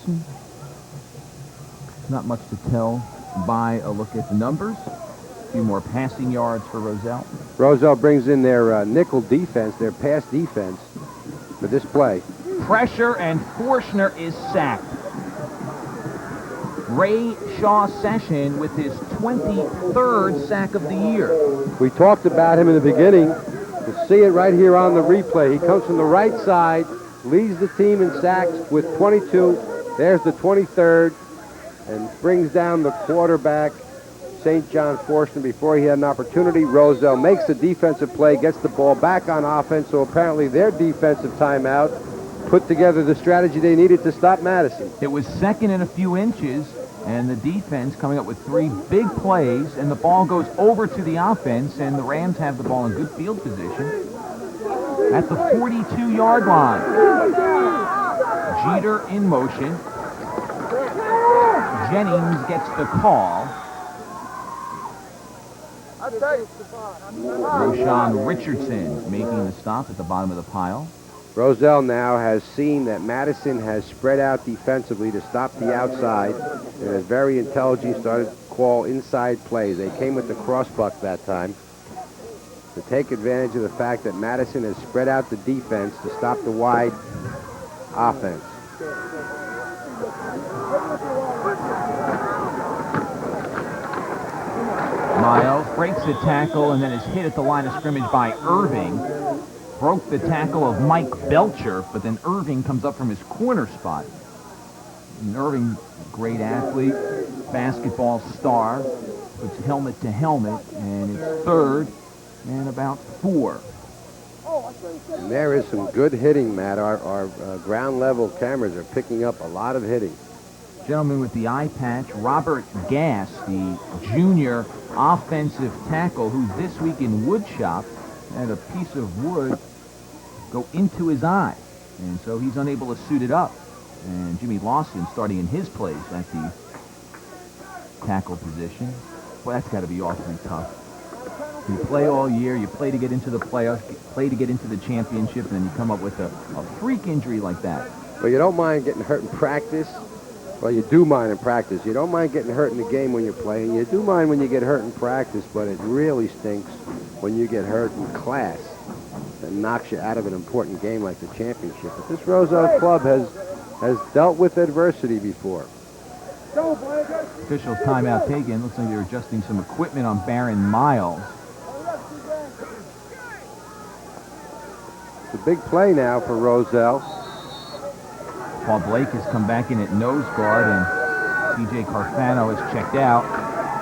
Not much to tell by a look at the numbers. A few more passing yards for Roselle. Roselle brings in their nickel defense, their pass defense for this play. Pressure, and Forshner is sacked. Ray Shaw Session with his 23rd sack of the year. We talked about him in the beginning. You'll see it right here on the replay. He comes from the right side, leads the team in sacks with 22. There's the 23rd, and brings down the quarterback, St. John Forshner, before he had an opportunity. Roselle makes the defensive play, gets the ball back on offense, so apparently their defensive timeout put together the strategy they needed to stop Madison. It was second and a few inches, and the defense coming up with 3 big plays, and the ball goes over to the offense, and the Rams have the ball in good field position at the 42-yard line. Jeter in motion. Jennings gets the call. Roshan Richardson making the stop at the bottom of the pile. Roselle now has seen that Madison has spread out defensively to stop the outside, and is very intelligent, started to call inside plays. They came with the crossbuck that time to take advantage of the fact that Madison has spread out the defense to stop the wide offense. Miles breaks the tackle and then is hit at the line of scrimmage by Irving. Broke the tackle of Mike Belcher, but then Irving comes up from his corner spot. And Irving, great athlete, basketball star, puts helmet to helmet, and it's 3rd and about 4. And there is some good hitting, Matt. Our ground level cameras are picking up a lot of hitting. Gentleman with the eye patch, Robert Gass, the junior offensive tackle, who this week in woodshop had a piece of wood go into his eye, and so he's unable to suit it up. And Jimmy Lawson starting in his place at the tackle position. Well, that's got to be awfully tough. You play all year, you play to get into the playoffs, play to get into the championship, and then you come up with a freak injury like that. Well, you don't mind getting hurt in practice. Well, you do mind in practice. You don't mind getting hurt in the game when you're playing. You do mind when you get hurt in practice, but it really stinks when you get hurt in class. That knocks you out of an important game like the championship. But this Roselle club has dealt with adversity before. Officials timeout taken. Looks like they're adjusting some equipment on Baron Miles. It's a big play now for Roselle. Paul Blake has come back in at nose guard, and TJ Carfano has checked out.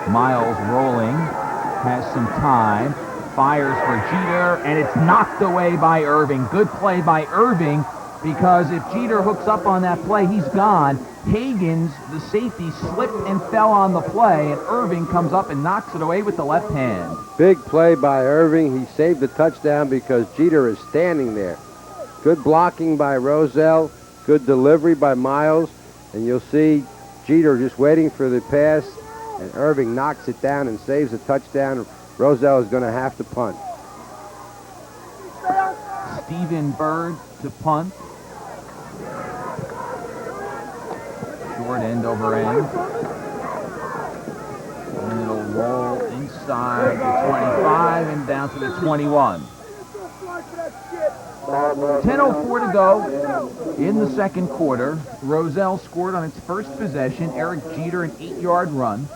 Miles rolling, has some time, fires for Jeter, and it's knocked away by Irving. Good play by Irving, because if Jeter hooks up on that play, he's gone. Higgins, the safety, slipped and fell on the play, and Irving comes up and knocks it away with the left hand. Big play by Irving. He saved the touchdown because Jeter is standing there. Good blocking by Roselle. Good delivery by Miles. And you'll see Jeter just waiting for the pass, and Irving knocks it down and saves a touchdown. Roselle is going to have to punt. Stephen Bird to punt. Short end over end. And it'll roll inside the 25 and down to the 21. 10:04 to go in the second quarter. Roselle scored on its first possession. Eric Jeter, an 8-yard run.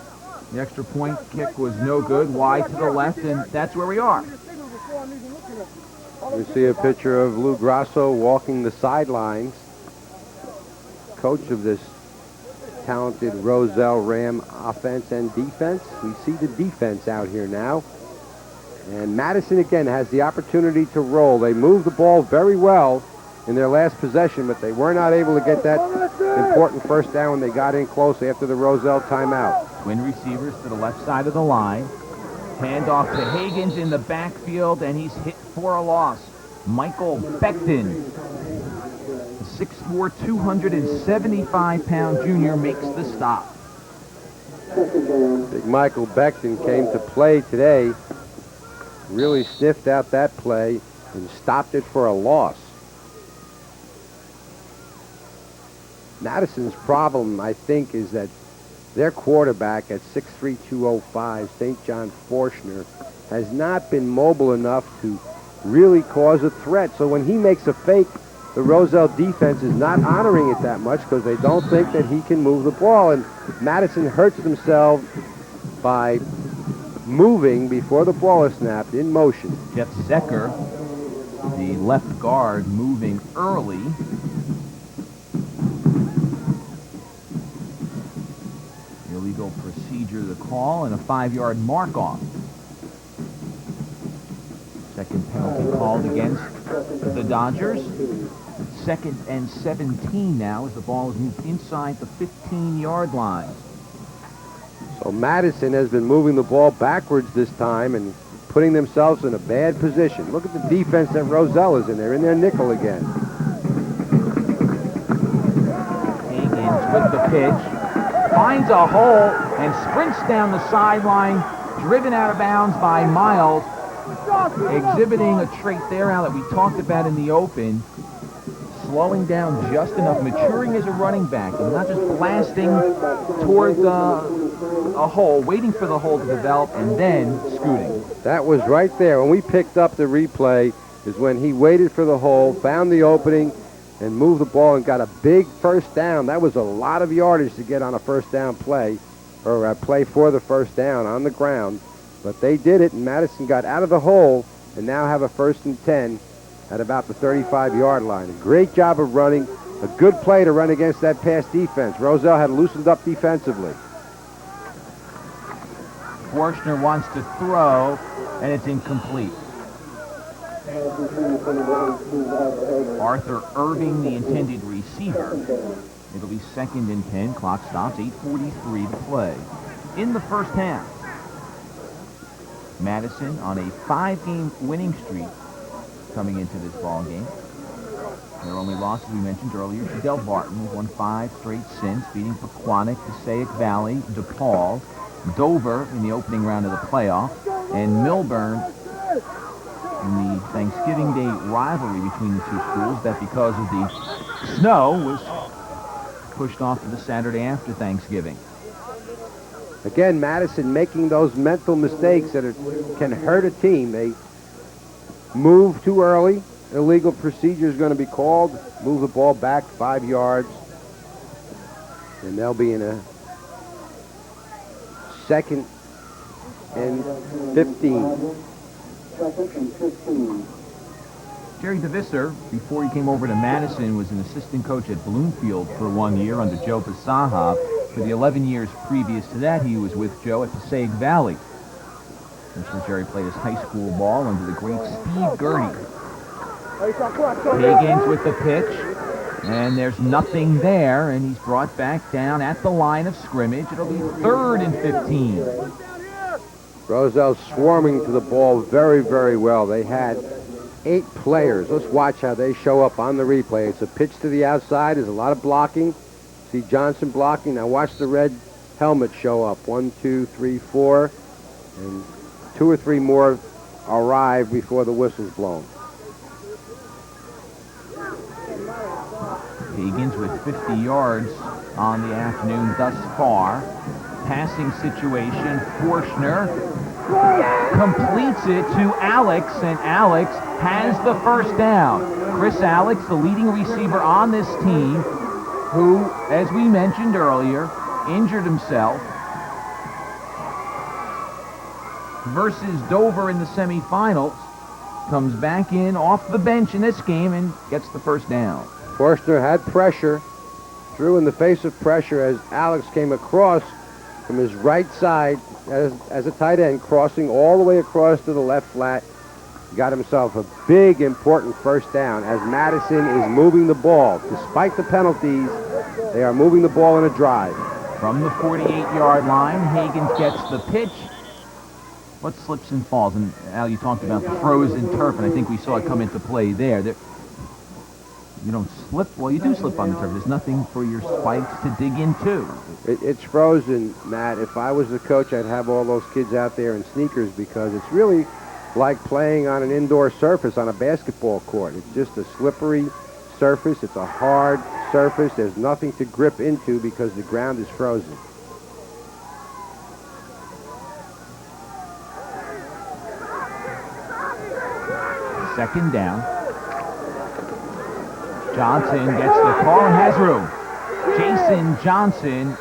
The extra point kick was no good, wide to the left, and that's where we are. We see a picture of Lou Grasso walking the sidelines. Coach of this talented Roselle Ram offense and defense. We see the defense out here now. And Madison again has the opportunity to roll. They moved the ball very well in their last possession, but they were not able to get that important first down when they got in close after the Roselle timeout. Twin receivers to the left side of the line. Handoff to Higgins in the backfield, and he's hit for a loss. Michael Beckton, the 6'4", 275-pound junior, makes the stop. Big Michael Beckton came to play today, really sniffed out that play and stopped it for a loss. Madison's problem, I think, is that their quarterback at 6'3", 205, St. John Forshner, has not been mobile enough to really cause a threat. So when he makes a fake, the Roselle defense is not honoring it that much because they don't think that he can move the ball. And Madison hurts themselves by moving before the ball is snapped in motion. Jeff Zecker, the left guard, moving early. Illegal procedure to call and a 5-yard mark off. Second penalty called against the Dodgers. 2nd and 17 now as the ball is moved inside the 15-yard line. So Madison has been moving the ball backwards this time and putting themselves in a bad position. Look at the defense that Roselle is in. They're in their nickel again. Higgins with the pitch. Finds a hole and sprints down the sideline, driven out of bounds by Miles, exhibiting a trait there, Al, that we talked about in the open, slowing down just enough, maturing as a running back, and not just blasting towards a hole, waiting for the hole to develop, and then scooting. That was right there. When we picked up the replay is when he waited for the hole, found the opening, and moved the ball and got a big first down. That was a lot of yardage to get on a first down play, or a play for the first down on the ground. But they did it, and Madison got out of the hole and now have a 1st and 10 at about the 35-yard line. A great job of running. A good play to run against that pass defense. Roselle had loosened up defensively. Forshner wants to throw, and it's incomplete. Arthur Irving, the intended receiver. It'll be 2nd and 10. Clock stops. 8:43 to play. In the first half, Madison on a 5-game winning streak coming into this ball game. Their only losses we mentioned earlier to Del Barton. We've won 5 straight since, beating Pequannock, Passaic Valley, DePaul, Dover in the opening round of the playoff, and Milburn in the Thanksgiving Day rivalry between the two schools that, because of the snow, was pushed off to the Saturday after Thanksgiving. Again, Madison making those mental mistakes that can hurt a team. They move too early. Illegal procedure is going to be called. Move the ball back 5 yards. And they'll be in a 2nd and 15. Jerry DeVisser, before he came over to Madison, was an assistant coach at Bloomfield for 1 year under Joe Pasaha. For the 11 years previous to that, he was with Joe at Passaic Valley. That's where Jerry played his high school ball under the great Steve Gurney. Higgins with the pitch, and there's nothing there, and he's brought back down at the line of scrimmage. It'll be 3rd and 15. Roselle swarming to the ball very, very well. They had 8 players. Let's watch how they show up on the replay. It's a pitch to the outside. There's a lot of blocking. See Johnson blocking. Now watch the red helmet show up. 1, 2, 3, 4. And 2 or 3 more arrive before the whistle's blown. Higgins with 50 yards on the afternoon thus far. Passing situation, Forshner completes it to Alex, and Alex has the first down. Chris Alex, the leading receiver on this team, who, as we mentioned earlier, injured himself versus Dover in the semifinals, comes back in off the bench in this game and gets the first down. Forstner had pressure, threw in the face of pressure as Alex came across from his right side as a tight end, crossing all the way across to the left flat. Got himself a big, important first down as Madison is moving the ball. Despite the penalties, they are moving the ball in a drive. From the 48-yard line, Hagens gets the pitch. What slips and falls? And Al, you talked about the frozen turf, and I think we saw it come into play there. You don't slip. Well, you do slip on the turf. There's nothing for your spikes to dig into. It's frozen, Matt. If I was the coach, I'd have all those kids out there in sneakers because it's really like playing on an indoor surface on a basketball court. It's just a slippery surface. It's a hard surface. There's nothing to grip into because the ground is frozen. Second down. Johnson gets the call and has room. Jason Johnson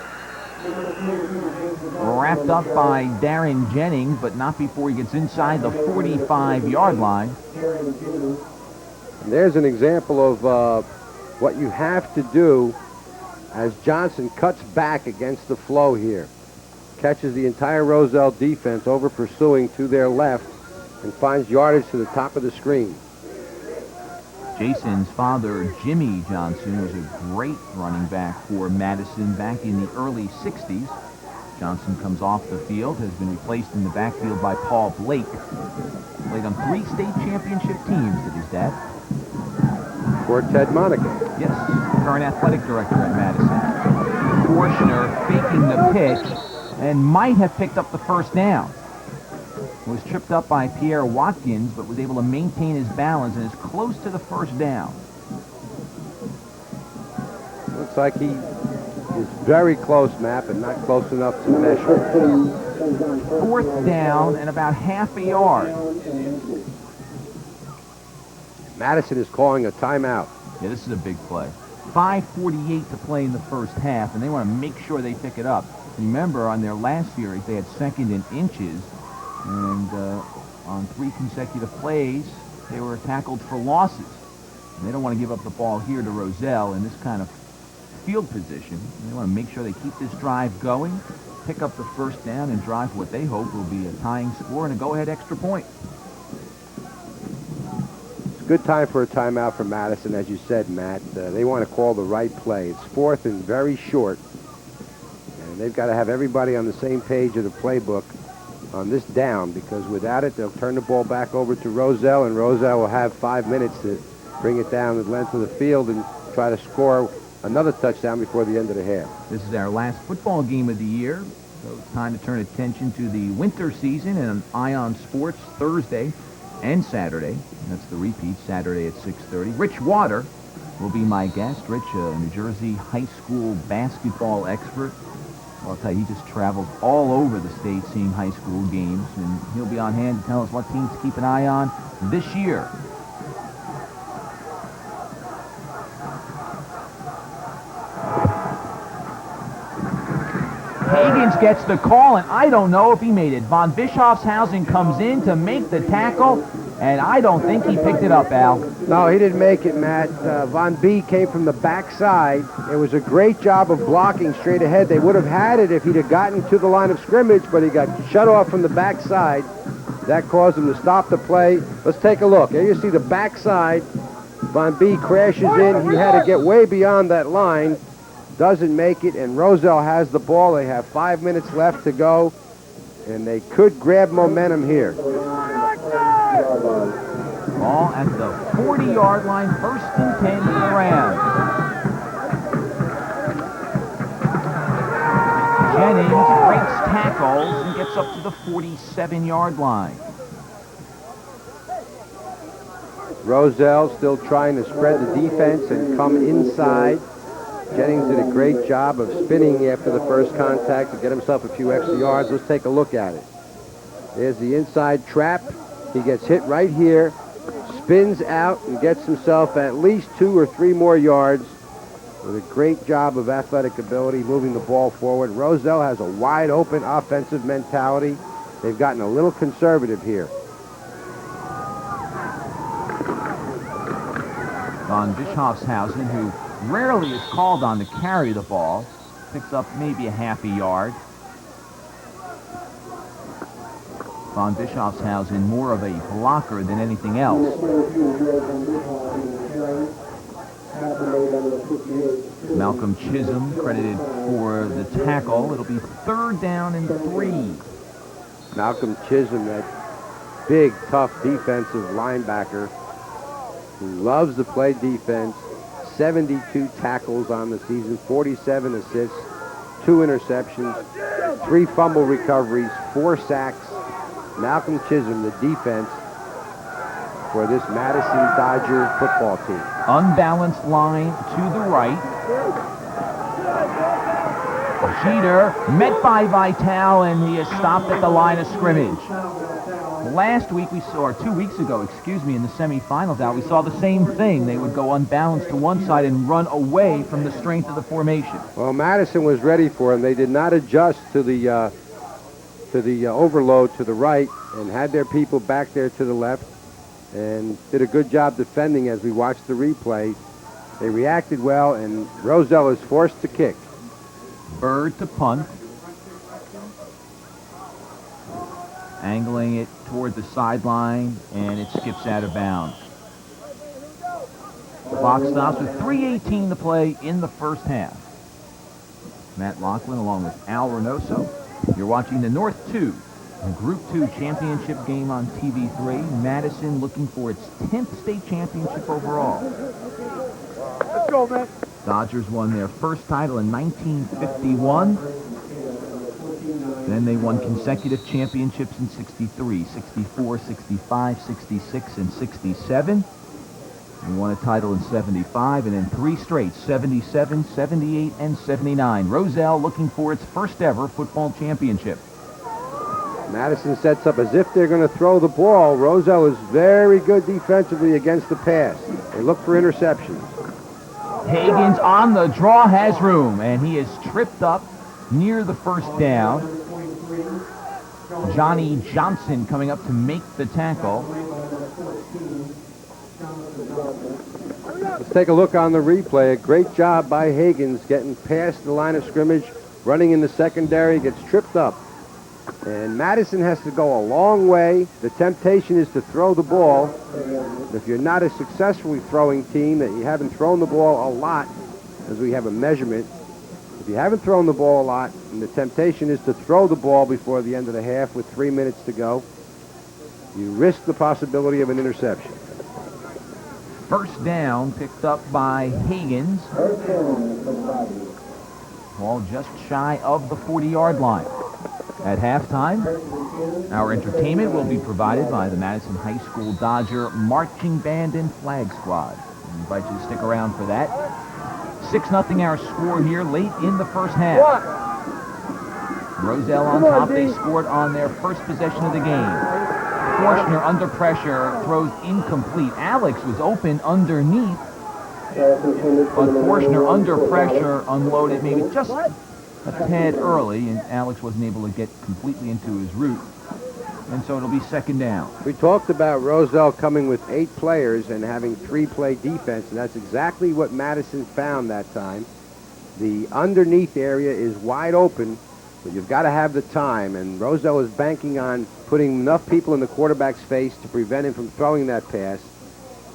wrapped up by Darren Jennings, but not before he gets inside the 45-yard line. And there's an example of what you have to do as Johnson cuts back against the flow here. Catches the entire Roselle defense over pursuing to their left and finds yardage to the top of the screen. Jason's father, Jimmy Johnson, was a great running back for Madison back in the early 60s. Johnson comes off the field, has been replaced in the backfield by Paul Blake. Played on 3 state championship teams, did his dad. For Ted Monica. Yes, current athletic director at Madison. Forstner faking the pitch and might have picked up the first down. Was tripped up by Pierre Watkins, but was able to maintain his balance and is close to the first down. Looks like he is very close, Matt, but not close enough to measure. Fourth down and about half a yard. Madison is calling a timeout. Yeah, this is a big play. 5:48 to play in the first half, and they want to make sure they pick it up. Remember, on their last series, they had second and inches. And on 3 consecutive plays, they were tackled for losses. And they don't want to give up the ball here to Roselle in this kind of field position. And they want to make sure they keep this drive going, pick up the first down, and drive what they hope will be a tying score and a go-ahead extra point. It's a good time for a timeout for Madison, as you said, Matt. They want to call the right play. It's 4th and very short. And they've got to have everybody on the same page of the playbook on this down, because without it, they'll turn the ball back over to Roselle, and Roselle will have 5 minutes to bring it down the length of the field and try to score another touchdown before the end of the half. This is our last football game of the year, so it's time to turn attention to the winter season and Ion Sports Thursday and Saturday. That's the repeat, Saturday at 6:30. Rich Water will be my guest. Rich, a New Jersey high school basketball expert. I'll tell you, he just travels all over the state seeing high school games, and he'll be on hand to tell us what teams to keep an eye on this year. Hagens gets the call, and I don't know if he made it. Von Bischofshausen comes in to make the tackle, and I don't think he picked it up, Al. No, he didn't make it, Matt. Von B came from the backside. It was a great job of blocking straight ahead. They would have had it if he'd have gotten to the line of scrimmage, but he got shut off from the backside. That caused him to stop the play. Let's take a look. There you see the backside. Von B crashes in. He had to get way beyond that line. Doesn't make it, and Roselle has the ball. They have 5 minutes left to go, and they could grab momentum here. Ball at the 40-yard line, 1st and 10 in the round. Jennings breaks tackles and gets up to the 47-yard line. Roselle still trying to spread the defense and come inside. Jennings did a great job of spinning after the first contact to get himself a few extra yards. Let's take a look at it. There's the inside trap. He gets hit right here, spins out, and gets himself at least 2 or 3 more yards with a great job of athletic ability moving the ball forward. Roselle has a wide-open offensive mentality. they've gotten a little conservative here. Von Bischofshausen, who rarely is called on to carry the ball, picks up maybe a half a yard. Von Bischofshausen more of a blocker than anything else. Malcolm Chisholm credited for the tackle. It'll be 3rd down and 3. Malcolm Chisholm, that big, tough defensive linebacker who loves to play defense. 72 tackles on the season, 47 assists, 2 interceptions, 3 fumble recoveries, 4 sacks. Malcolm Chisholm, the defense for this Madison Dodger football team. Unbalanced line to the right. Jeter met by Vitale, and he is stopped at the line of scrimmage. Last week we saw, or 2 weeks ago, excuse me, in the semifinals out, we saw the same thing. They would go unbalanced to one side and run away from the strength of the formation. Well, Madison was ready for him. They did not adjust to the overload to the right and had their people back there to the left and did a good job defending as we watched the replay. They reacted well, and Roselle is forced to kick. Bird to punt. Angling it toward the sideline, and it skips out of bounds. The clock stops with 3:18 to play in the first half. Matt Lachlan along with Al Reynoso. You're watching the North 2 Group 2 championship game on TV3. Madison looking for its 10th state championship overall. Let's go, man. Dodgers won their first title in 1951. Then they won consecutive championships in 63, 64, 65, 66, and 67. They won a title in 75, and then 3 straight, 77, 78, and 79. Roselle looking for its first ever football championship. Madison sets up as if they're going to throw the ball. Roselle is very good defensively against the pass. They look for interceptions. Higgins on the draw, has room, and he is tripped up near the first down. Johnny Johnson coming up to make the tackle. Let's take a look on the replay. A great job by Higgins getting past the line of scrimmage, running in the secondary, gets tripped up. And Madison has to go a long way. The temptation is to throw the ball. If you're not a successfully throwing team, that you haven't thrown the ball a lot, as we have a measurement, if you haven't thrown the ball a lot, and the temptation is to throw the ball before the end of the half with 3 minutes to go, you risk the possibility of an interception. First down picked up by Higgins. Ball just shy of the 40-yard line. At halftime, our entertainment will be provided by the Madison High School Dodger Marching Band and Flag Squad. I invite you to stick around for that. 6-0 our score here late in the first half. Roselle on top. They scored on their first possession of the game. Forstner under pressure throws incomplete. Alex was open underneath, but Forstner under pressure unloaded maybe just a tad early, and Alex wasn't able to get completely into his route, and so it'll be second down. We talked about Roselle coming with 8 players and having 3 play defense, and that's exactly what Madison found that time. The underneath area is wide open, but you've got to have the time, and Roselle is banking on putting enough people in the quarterback's face to prevent him from throwing that pass,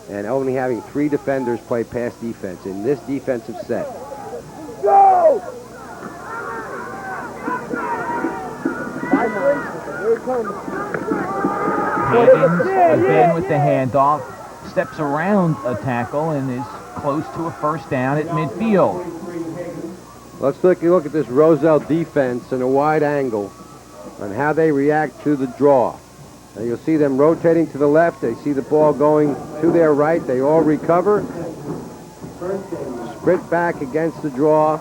and only having 3 defenders play pass defense in this defensive set. Go! Higgins again with the handoff, steps around a tackle and is close to a first down at midfield. Let's take a look at this Roselle defense in a wide angle on how they react to the draw. And you'll see them rotating to the left. They see the ball going to their right. They all recover, sprint back against the draw,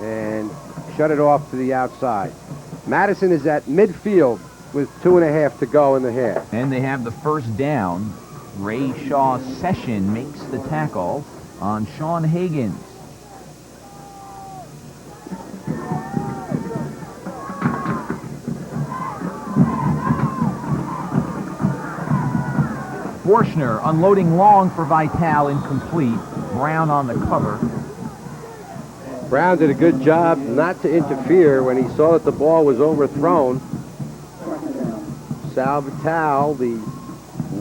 and shut it off to the outside. Madison is at midfield with 2.5 to go in the half. And they have the first down. Ray Shaw Session makes the tackle on Sean Higgins. Forshner unloading long for Vitale, incomplete. Brown on the cover. Brown did a good job not to interfere when he saw that the ball was overthrown. Sal Vitale, the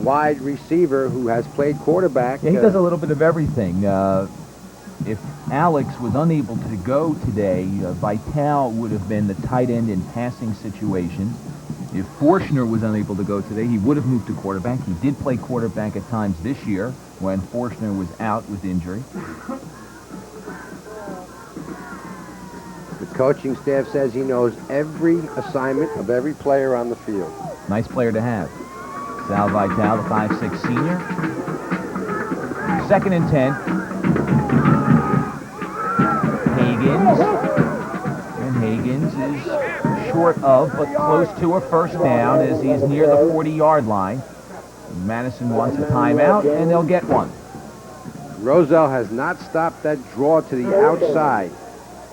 wide receiver who has played quarterback. Yeah, he does a little bit of everything. If Alex was unable to go today, Vitale would have been the tight end in passing situations. If Forshner was unable to go today, he would have moved to quarterback. He did play quarterback at times this year when Forshner was out with injury. The coaching staff says he knows every assignment of every player on the field. Nice player to have. Sal Vitale, the 5'6" senior. 2nd and 10. Higgins is short of, but close to a first down as he's near the 40-yard line. Madison wants a timeout, and they'll get one. Roselle has not stopped that draw to the outside.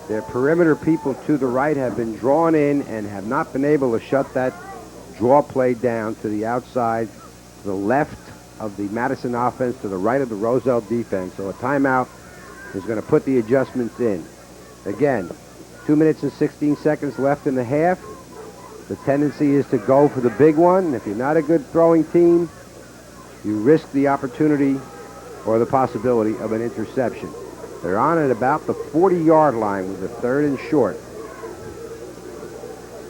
Their perimeter people to the right have been drawn in and have not been able to shut that draw play down to the outside, to the left of the Madison offense, to the right of the Roselle defense. So a timeout is going to put the adjustments in. Again, 2 minutes and 16 seconds left in the half. The tendency is to go for the big one. If you're not a good throwing team, you risk the opportunity or the possibility of an interception. They're on at about the 40-yard line with a 3rd and short.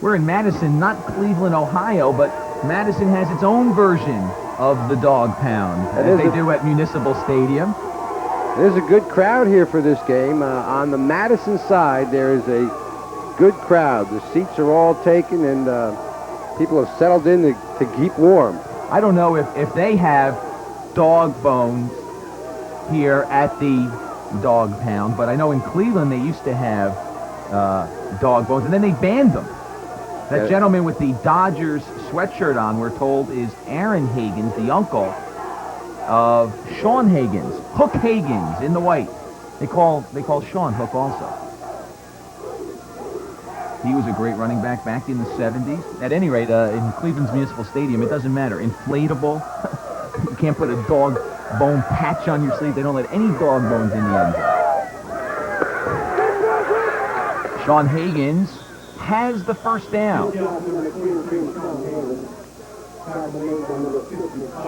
We're in Madison, not Cleveland, Ohio, but Madison has its own version of the dog pound, as they do at Municipal Stadium. There's a good crowd here for this game. On the Madison side, there is a good crowd. The seats are all taken, and people have settled in to keep warm. I don't know if they have dog bones here at the dog pound, but I know in Cleveland they used to have dog bones, and then they banned them. That gentleman with the Dodgers sweatshirt on, we're told, is Aaron Higgins, the uncle of Sean Higgins, Hook Higgins in the white. They call Sean Hook also. He was a great running back in the 70s. At any rate, in Cleveland's Municipal Stadium, it doesn't matter. Inflatable. You can't put a dog bone patch on your sleeve. They don't let any dog bones in the end zone. Sean Higgins has the first down.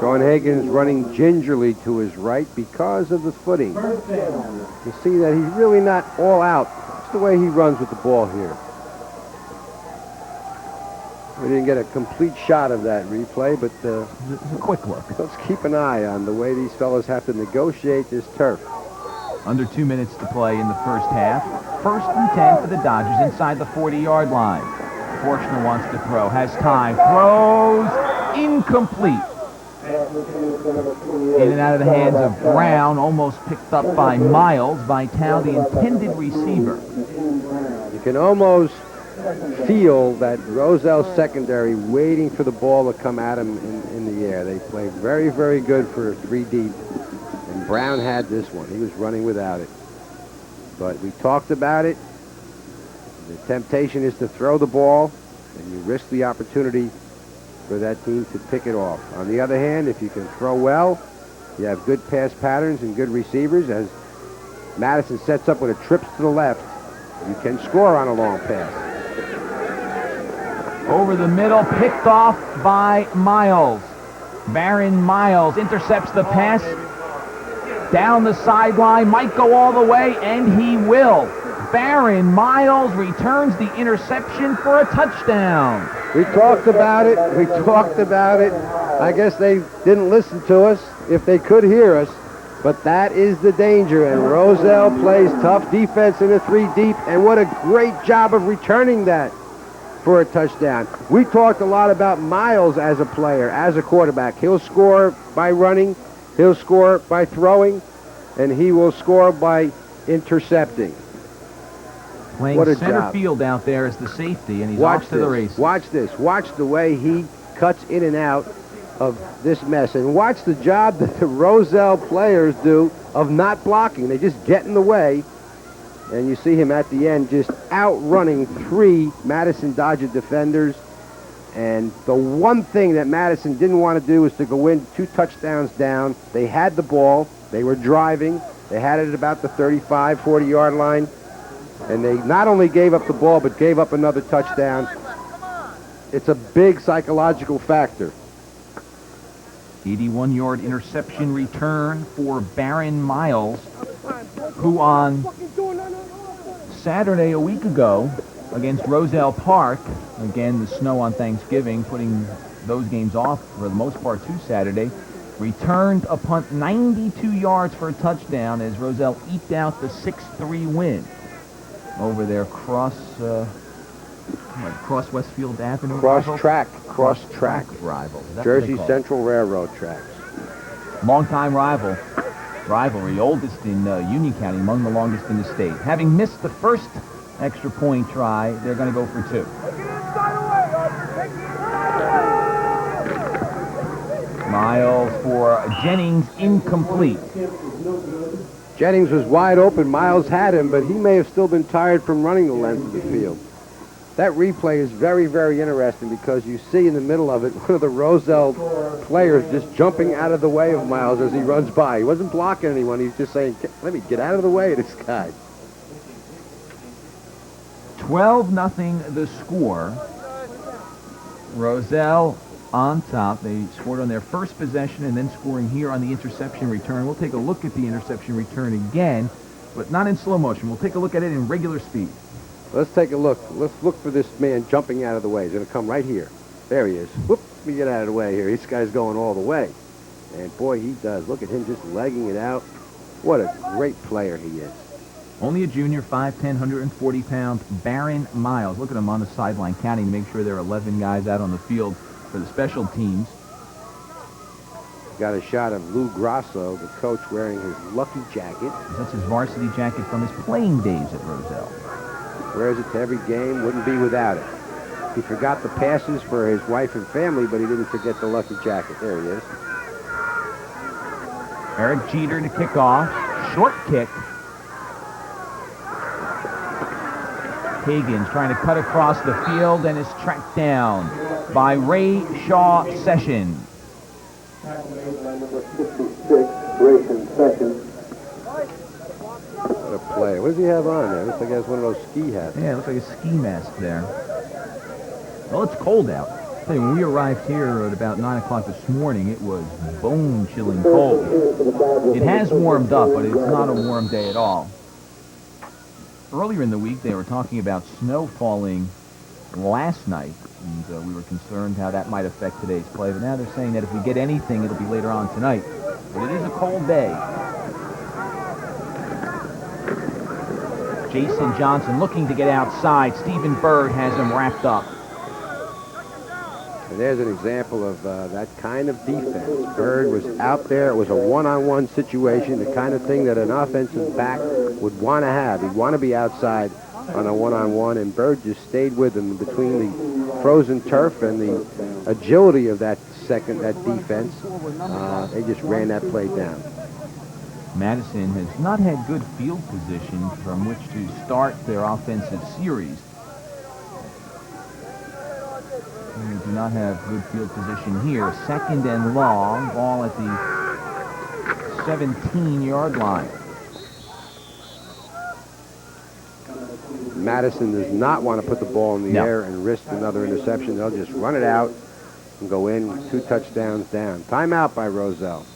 Sean Higgins running gingerly to his right because of the footing. You see that he's really not all out. It's the way he runs with the ball here. We didn't get a complete shot of that replay, but a quick look. Let's keep an eye on the way these fellas have to negotiate this turf. Under 2 minutes to play in the first half. 1st and 10 for the Dodgers inside the 40-yard line. Forshner wants to throw, has time, throws, incomplete. In and out of the hands of Brown, almost picked up by Miles. Vitale, the intended receiver. You can almost feel that Roselle secondary waiting for the ball to come at him in the air. They played very, very good for 3 deep. And Brown had this one. He was running without it. But we talked about it. The temptation is to throw the ball, and you risk the opportunity for that team to pick it off. On the other hand, if you can throw well, you have good pass patterns and good receivers. As Madison sets up with a trips to the left, you can score on a long pass. Over the middle, picked off by Miles. Baron Miles intercepts the pass. Down the sideline, might go all the way, and he will. Baron Miles returns the interception for a touchdown. We talked about it. I guess they didn't listen to us if they could hear us. But that is the danger, and Roselle plays tough defense in a 3 deep, and what a great job of returning that for a touchdown. We talked a lot about Miles as a player, as a quarterback. He'll score by running, he'll score by throwing, and he will score by intercepting. Playing what a center job. field out there as the safety, and he's off to the races. Watch this. Watch the way he cuts in and out of this mess. And watch the job that the Roselle players do of not blocking. They just get in the way. And you see him at the end just outrunning 3 Madison Dodger defenders. And the one thing that Madison didn't want to do was to go in 2 touchdowns down. They had the ball. They were driving. They had it at about the 35, 40-yard line. And they not only gave up the ball, but gave up another touchdown. It's a big psychological factor. 81-yard interception return for Baron Miles, who on Saturday a week ago against Roselle Park, again the snow on Thanksgiving putting those games off for the most part to Saturday, returned a punt 92 yards for a touchdown as Roselle eked out the 6-3 win over their cross Westfield Avenue Cross-track rival. Is that what they Jersey call it? Central Railroad tracks. Longtime rivalry, oldest in Union County, among the longest in the state. Having missed the first extra point try, they're going to go for 2. Miles for Jennings, incomplete. Jennings was wide open. Miles had him, but he may have still been tired from running the length of the field. That replay is very, very interesting because you see in the middle of it one of the Roselle players just jumping out of the way of Miles as he runs by. He wasn't blocking anyone. He's just saying, let me get out of the way of this guy. 12-0 the score. Roselle on top. They scored on their first possession and then scoring here on the interception return. We'll take a look at the interception return again, but not in slow motion. We'll take a look at it in regular speed. Let's take a look. Let's look for this man jumping out of the way. He's going to come right here. There he is. Whoop, let me get out of the way here. This guy's going all the way. And boy, he does. Look at him just legging it out. What a great player he is. Only a junior, 5'10", 140-pound Baron Miles. Look at him on the sideline counting to make sure there are 11 guys out on the field for the special teams. Got a shot of Lou Grosso, the coach, wearing his lucky jacket. That's his varsity jacket from his playing days at Roselle. Wears it to every game, wouldn't be without it. He forgot the passes for his wife and family, but he didn't forget the lucky jacket. There he is. Eric Jeter to kick off. Short kick. Higgins trying to cut across the field and is tracked down by Ray Shaw Sessions. What a play. What does he have on there? Looks like he has one of those ski hats. Yeah, it looks like a ski mask there. Well, it's cold out. I'll tell you, when we arrived here at about 9 o'clock this morning, it was bone-chilling cold. It has warmed up, but it's not a warm day at all. Earlier in the week, they were talking about snow falling last night, and we were concerned how that might affect today's play. But now they're saying that if we get anything, it'll be later on tonight. But it is a cold day. Jason Johnson looking to get outside. Stephen Bird has him wrapped up. And there's an example of that kind of defense. Bird was out there. It was a one-on-one situation, the kind of thing that an offensive back would want to have. He'd want to be outside on a one-on-one, and Bird just stayed with him between the frozen turf and the agility of that defense. They just ran that play down. Madison has not had good field position from which to start their offensive series. We do not have good field position here. Second and long, ball at the 17-yard line. Madison does not want to put the ball in the air and risk another interception. They'll just run it out and go in 2 touchdowns down. Timeout by Roselle.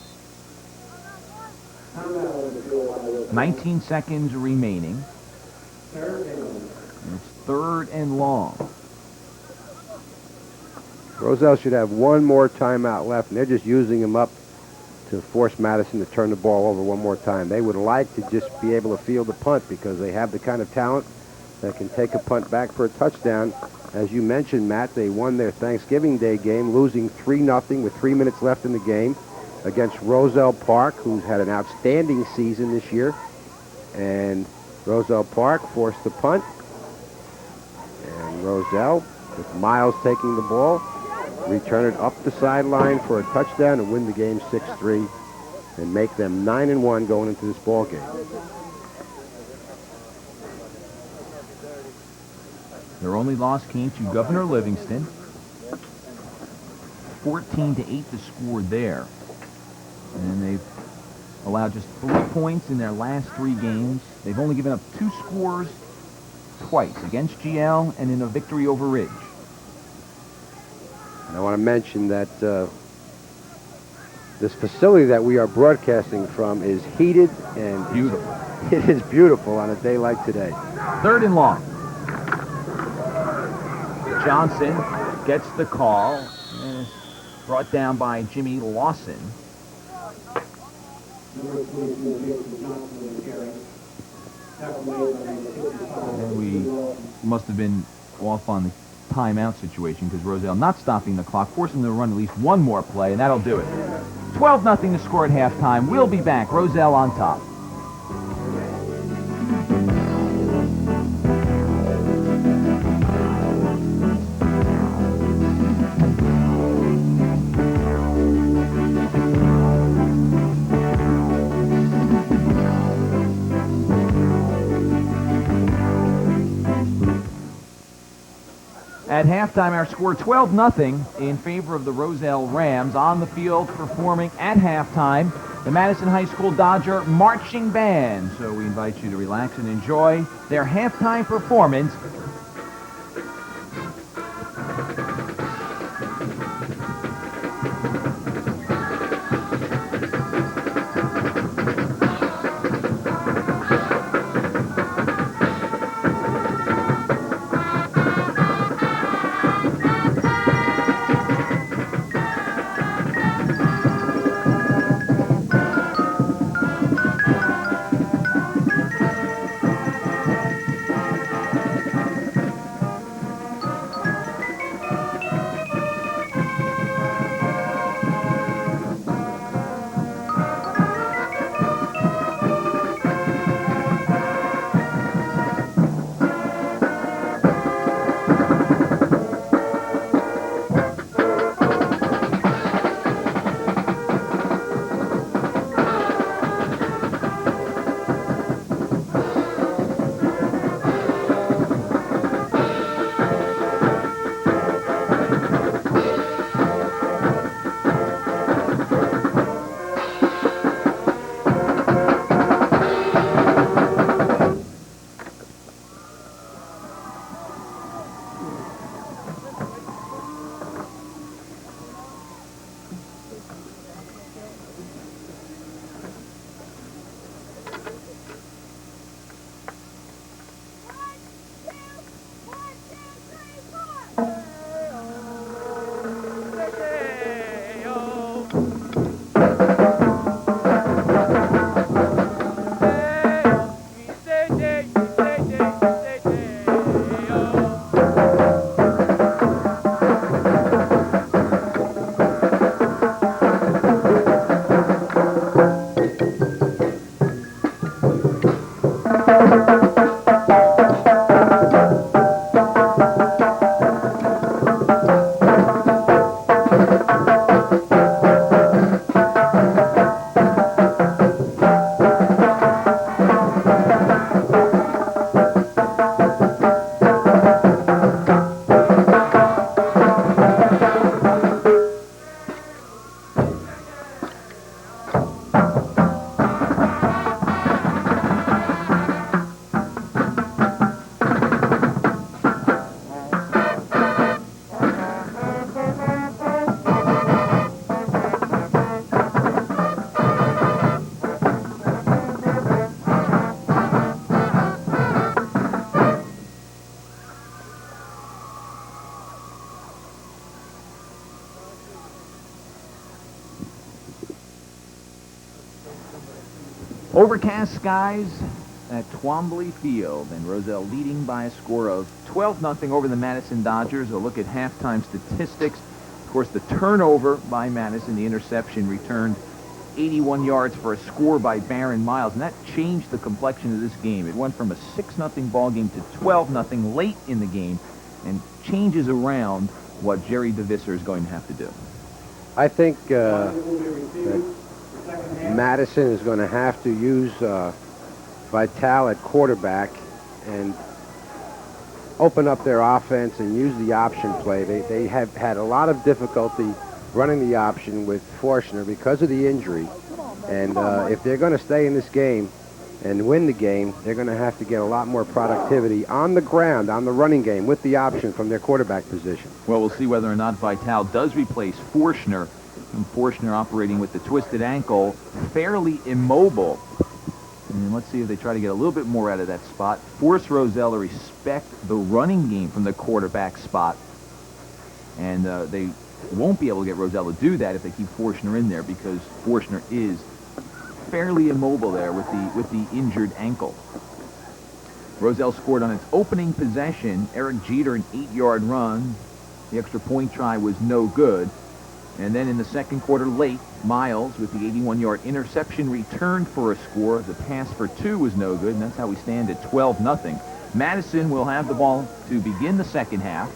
19 seconds remaining. And it's 3rd and long. Roselle should have one more timeout left, and they're just using them up to force Madison to turn the ball over one more time. They would like to just be able to field the punt because they have the kind of talent that can take a punt back for a touchdown. As you mentioned, Matt, they won their Thanksgiving Day game, losing 3-0 with 3 minutes left in the game against Roselle Park, who's had an outstanding season this year. And Roselle Park forced the punt. And Roselle, with Miles taking the ball, return it up the sideline for a touchdown and win the game 6-3 and make them 9-1 going into this ball game. Their only loss came to Governor Livingston. 14-8 the score there. And they've allowed just 3 points in their last 3 games. They've only given up 2 scores twice, against GL and in a victory over Ridge. And I want to mention that this facility that we are broadcasting from is heated and Beautiful. It is beautiful on a day like today. 3rd and long. Johnson gets the call and is brought down by Jimmy Lawson. And we must have been off on the timeout situation because Roselle not stopping the clock, forcing them to run at least one more play, and that'll do it. 12-0 to score at halftime. We'll be back. Roselle on top. At halftime, our score 12-0 in favor of the Roselle Rams. On the field performing at halftime, the Madison High School Dodger Marching Band. So we invite you to relax and enjoy their halftime performance. Overcast skies at Twombly Field, and Roselle leading by a score of 12-0 over the Madison Dodgers. A look at halftime statistics. Of course, the turnover by Madison, the interception returned 81 yards for a score by Baron Miles, and that changed the complexion of this game. It went from a 6-0 ball game to 12-0 late in the game, and changes around what Jerry DeVisser is going to have to do. I think that Madison is going to have to use Vital at quarterback and open up their offense and use the option play. They have had a lot of difficulty running the option with Forstner because of the injury. And if they're going to stay in this game and win the game, they're going to have to get a lot more productivity on the ground, on the running game, with the option from their quarterback position. Well, we'll see whether or not Vitale does replace Forstner. And Forstner operating with the twisted ankle, fairly immobile. And let's see if they try to get a little bit more out of that spot. Force Roselle to respect the running game from the quarterback spot. And they won't be able to get Roselle to do that if they keep Forstner in there, because Forstner is fairly immobile there with the injured ankle. Roselle scored on its opening possession. Eric Jeter, an 8-yard run. The extra point try was no good. And then in the second quarter late, Miles with the 81-yard interception returned for a score. The pass for 2 was no good, and that's how we stand at 12-0. Madison will have the ball to begin the second half.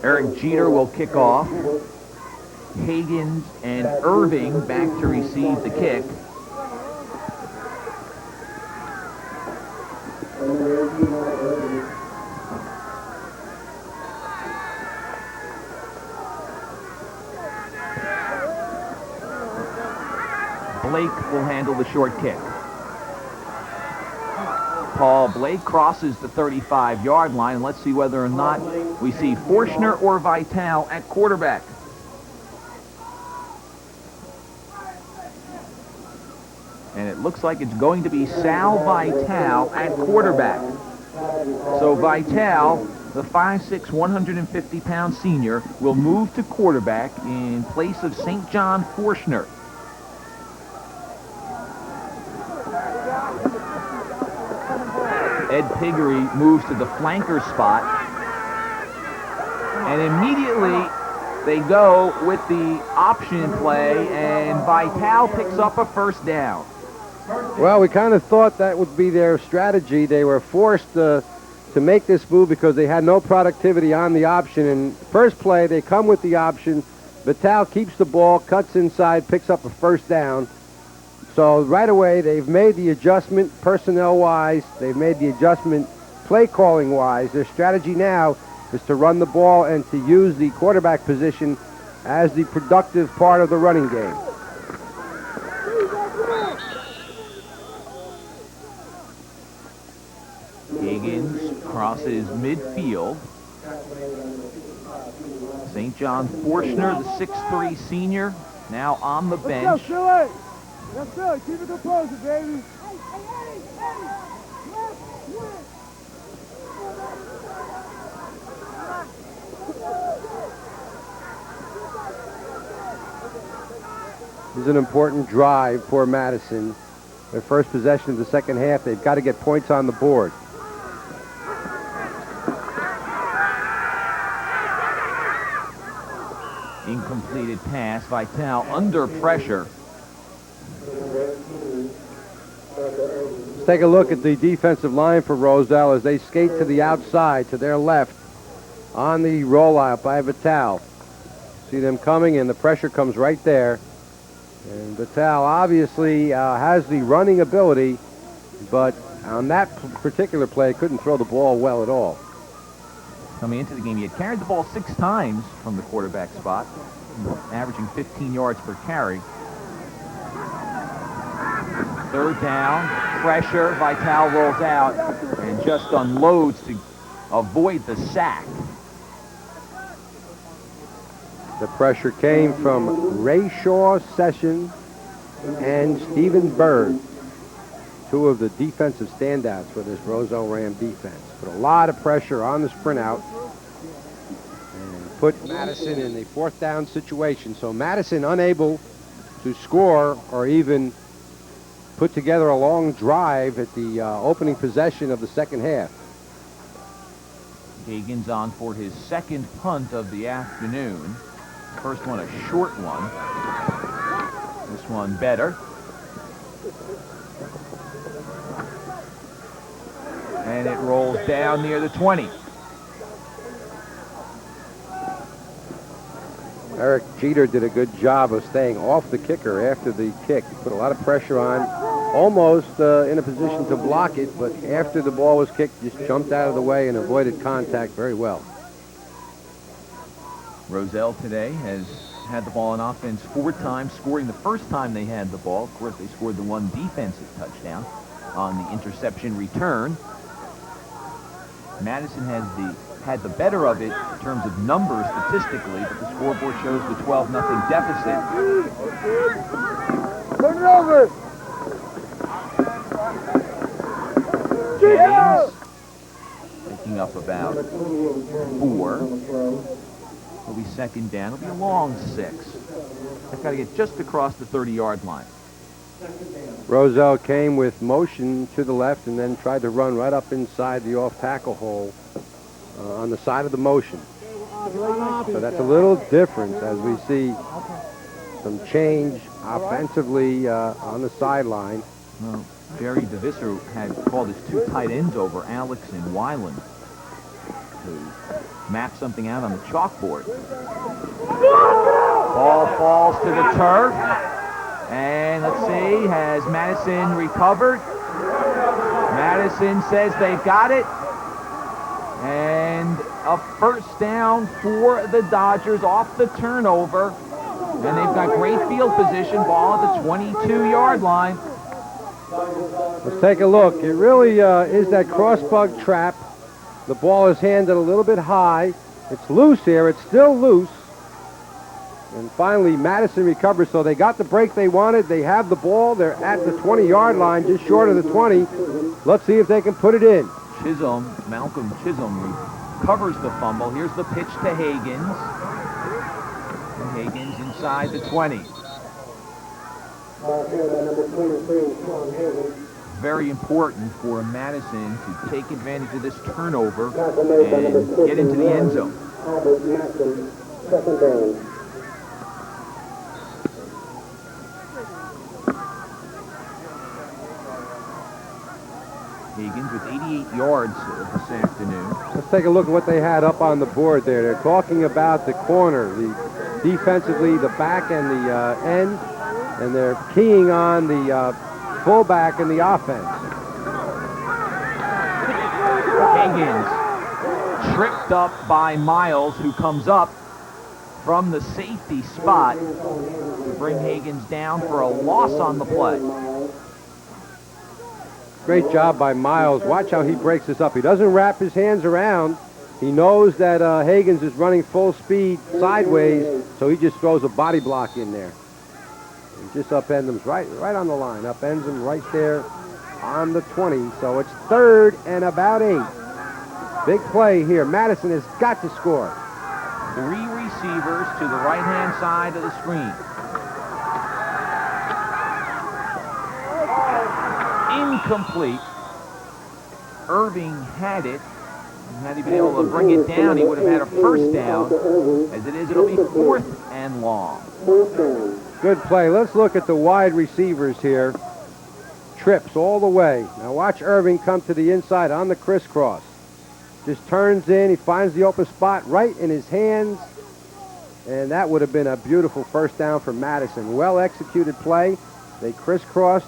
Eric Jeter will kick off. Higgins and Irving back to receive the kick. Blake will handle the short kick. Paul Blake crosses the 35-yard line, and let's see whether or not we see Forstner or Vitale at quarterback. And it looks like it's going to be Sal Vitale at quarterback. So Vitale, the 5'6", 150-pound senior, will move to quarterback in place of St. John Forstner. Ed Piggery moves to the flanker spot. And immediately they go with the option play, and Vitale picks up a first down. Well, we kind of thought that would be their strategy. They were forced to make this move because they had no productivity on the option. And first play, they come with the option. Vitale keeps the ball, cuts inside, picks up a first down. So right away, they've made the adjustment personnel-wise. They've made the adjustment play-calling-wise. Their strategy now is to run the ball and to use the quarterback position as the productive part of the running game. Higgins crosses midfield. St. John Forstner, the 6'3" senior, now on the bench. Let's do it. Keep it composed, baby. This is an important drive for Madison. Their first possession of the second half, they've got to get points on the board. Incompleted pass. Vitale under pressure. Let's take a look at the defensive line for Roselle as they skate to the outside, to their left, on the rollout by Vitale. See them coming, and the pressure comes right there. And Vitale obviously has the running ability, but on that particular play, couldn't throw the ball well at all. Coming into the game, he had carried the ball 6 times from the quarterback spot, averaging 15 yards per carry. Third down, pressure, Vitale rolls out and just unloads to avoid the sack. The pressure came from Ray Shaw Sessions and Stephen Bird, 2 of the defensive standouts for this Roselle Ram defense. Put a lot of pressure on the sprint out and put Madison in the 4th down situation. So Madison unable to score or even put together a long drive at the opening possession of the second half. Higgins on for his second punt of the afternoon. First one a short one. This one better. And it rolls down near the 20. Eric Jeter did a good job of staying off the kicker after the kick. He put a lot of pressure on, almost in a position to block it, but after the ball was kicked, just jumped out of the way and avoided contact very well. Roselle today has had the ball on offense 4 times, scoring the first time they had the ball. Of course, they scored the 1 defensive touchdown on the interception return. Madison has had the better of it in terms of numbers statistically, but the scoreboard shows the 12-0 deficit. Turn it over. James picking up about 4. It'll be second down. It'll be a long 6. They've got to get just across the 30-yard line. Roselle came with motion to the left and then tried to run right up inside the off-tackle hole on the side of the motion. So that's a little different as we see some change offensively on the sideline. Well, Jerry DeVisser had called his 2 tight ends over, Alex and Weiland, to map something out on the chalkboard. Ball falls to the turf. And let's see, has Madison recovered? Madison says they've got it. And a first down for the Dodgers off the turnover. And they've got great field position, ball at the 22-yard line. Let's take a look. It really is that cross-bug trap. The ball is handed a little bit high. It's loose here. It's still loose. And finally, Madison recovers, so they got the break they wanted. They have the ball. They're at the 20-yard line, just short of the 20. Let's see if they can put it in. Malcolm Chisholm recovers the fumble. Here's the pitch to Higgins. And Higgins inside the 20. Very important for Madison to take advantage of this turnover and get into the end zone. Higgins with 88 yards this afternoon. Let's take a look at what they had up on the board there. They're talking about the corner, the defensively, the back and the end, and they're keying on the fullback and the offense. Higgins tripped up by Miles, who comes up from the safety spot to bring Higgins down for a loss on the play. Great job by Miles. Watch how he breaks this up. He doesn't wrap his hands around. He knows that Higgins is running full speed sideways, so he just throws a body block in there. And just upends him right on the line. Upends him right there on the 20. So it's 3rd and about 8. Big play here. Madison has got to score. 3 receivers to the right-hand side of the screen. Incomplete. Irving had it. Had he been able to bring it down, he would have had a first down. As it is, it'll be 4th and long. Good play. Let's look at the wide receivers here. Trips all the way. Now watch Irving come to the inside on the crisscross. Just turns in. He finds the open spot right in his hands. And that would have been a beautiful first down for Madison. Well-executed play. They crisscrossed.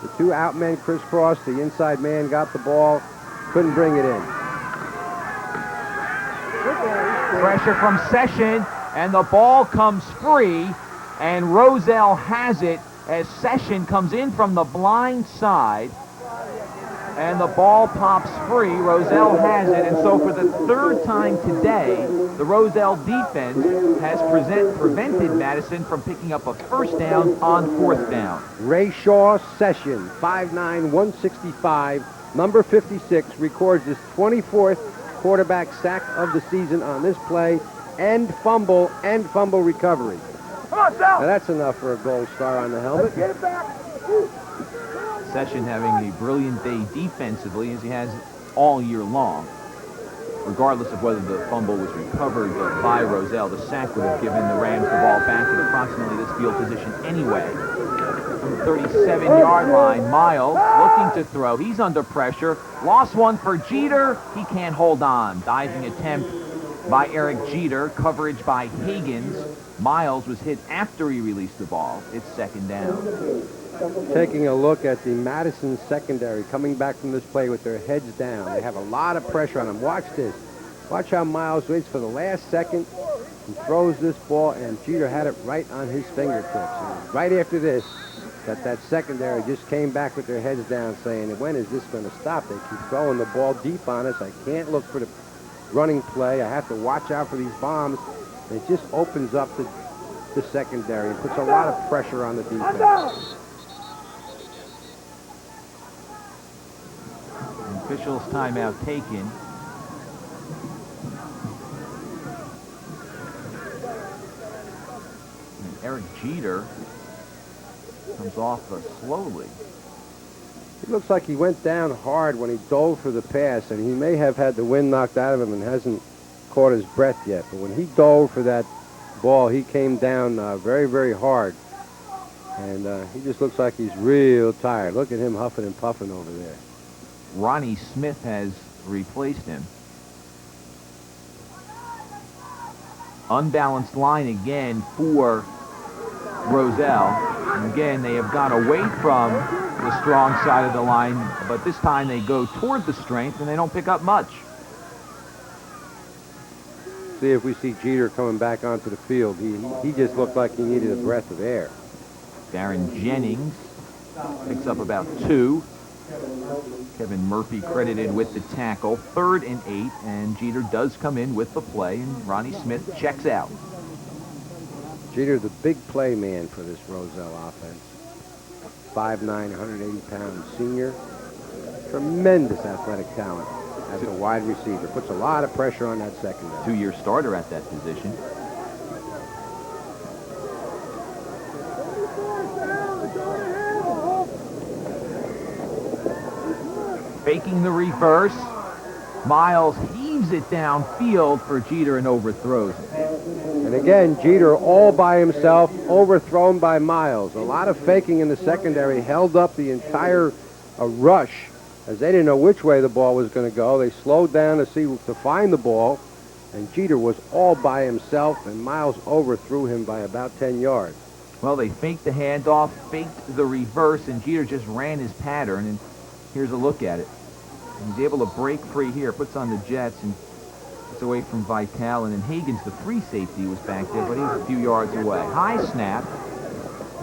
The 2 out men crisscrossed. The inside man got the ball. Couldn't bring it in. Pressure from Session, and the ball comes free, and Roselle has it as Session comes in from the blind side, and the ball pops free. Roselle has it, and so for the 3rd time today, the Roselle defense has prevented Madison from picking up a first down on 4th down. Ray Shaw Session, 5'9", 165, number 56, records his 24th quarterback sack of the season on this play, and fumble recovery. Now that's enough for a gold star on the helmet. Session having a brilliant day defensively, as he has all year long. Regardless of whether the fumble was recovered by Roselle, the sack would have given the Rams the ball back at approximately this field position anyway. From the 37-yard line, Miles looking to throw. He's under pressure. Lost one for Jeter. He can't hold on. Diving attempt by Eric Jeter. Coverage by Higgins. Miles was hit after he released the ball. It's 2nd down. Taking a look at the Madison secondary coming back from this play with their heads down. They have a lot of pressure on them. Watch this. Watch how Miles waits for the last second, He throws this ball, and Jeter had it right on his fingertips. And right after this, that secondary just came back with their heads down saying, when is this going to stop? They keep throwing the ball deep on us. I can't look for the running play. I have to watch out for these bombs. And it just opens up the secondary and puts a lot of pressure on the defense. Officials timeout taken. And Eric Jeter comes off slowly. It looks like he went down hard when he dove for the pass, and he may have had the wind knocked out of him and hasn't caught his breath yet. But when he dove for that ball, he came down very, very hard. And he just looks like he's real tired. Look at him huffing and puffing over there. Ronnie Smith has replaced him. Unbalanced line again for Roselle. And again, they have gone away from the strong side of the line, but this time they go toward the strength and they don't pick up much. See if we see Jeter coming back onto the field. He just looked like he needed a breath of air. Darren Jennings picks up about 2. Kevin Murphy credited with the tackle. 3rd and 8, and Jeter does come in with the play, and Ronnie Smith checks out. Jeter, the big play man for this Roselle offense. 5'9", 180-pound senior. Tremendous athletic talent as a wide receiver. Puts a lot of pressure on that secondary. 2-year starter at that position. Faking the reverse. Miles heaves it downfield for Jeter and overthrows it. And again, Jeter all by himself, overthrown by Miles. A lot of faking in the secondary, held up the entire rush as they didn't know which way the ball was going to go. They slowed down to find the ball, and Jeter was all by himself, and Miles overthrew him by about 10 yards. Well, they faked the handoff, faked the reverse, and Jeter just ran his pattern, and here's a look at it. He's able to break free here, puts on the jets, and gets away from Vitale, and then Hagan's, the free safety, was back there, but he was a few yards away. High snap.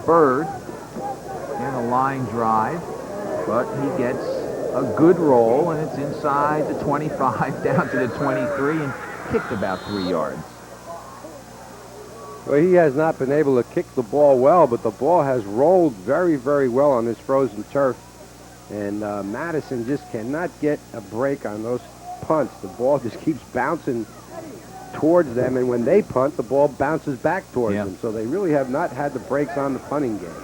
Bird and a line drive, but he gets a good roll, and it's inside the 25 down to the 23 and kicked about 3 yards. Well, he has not been able to kick the ball well, but the ball has rolled very, very well on this frozen turf. And Madison just cannot get a break on those punts. The ball just keeps bouncing towards them, and when they punt, the ball bounces back towards them. So they really have not had the breaks on the punting game.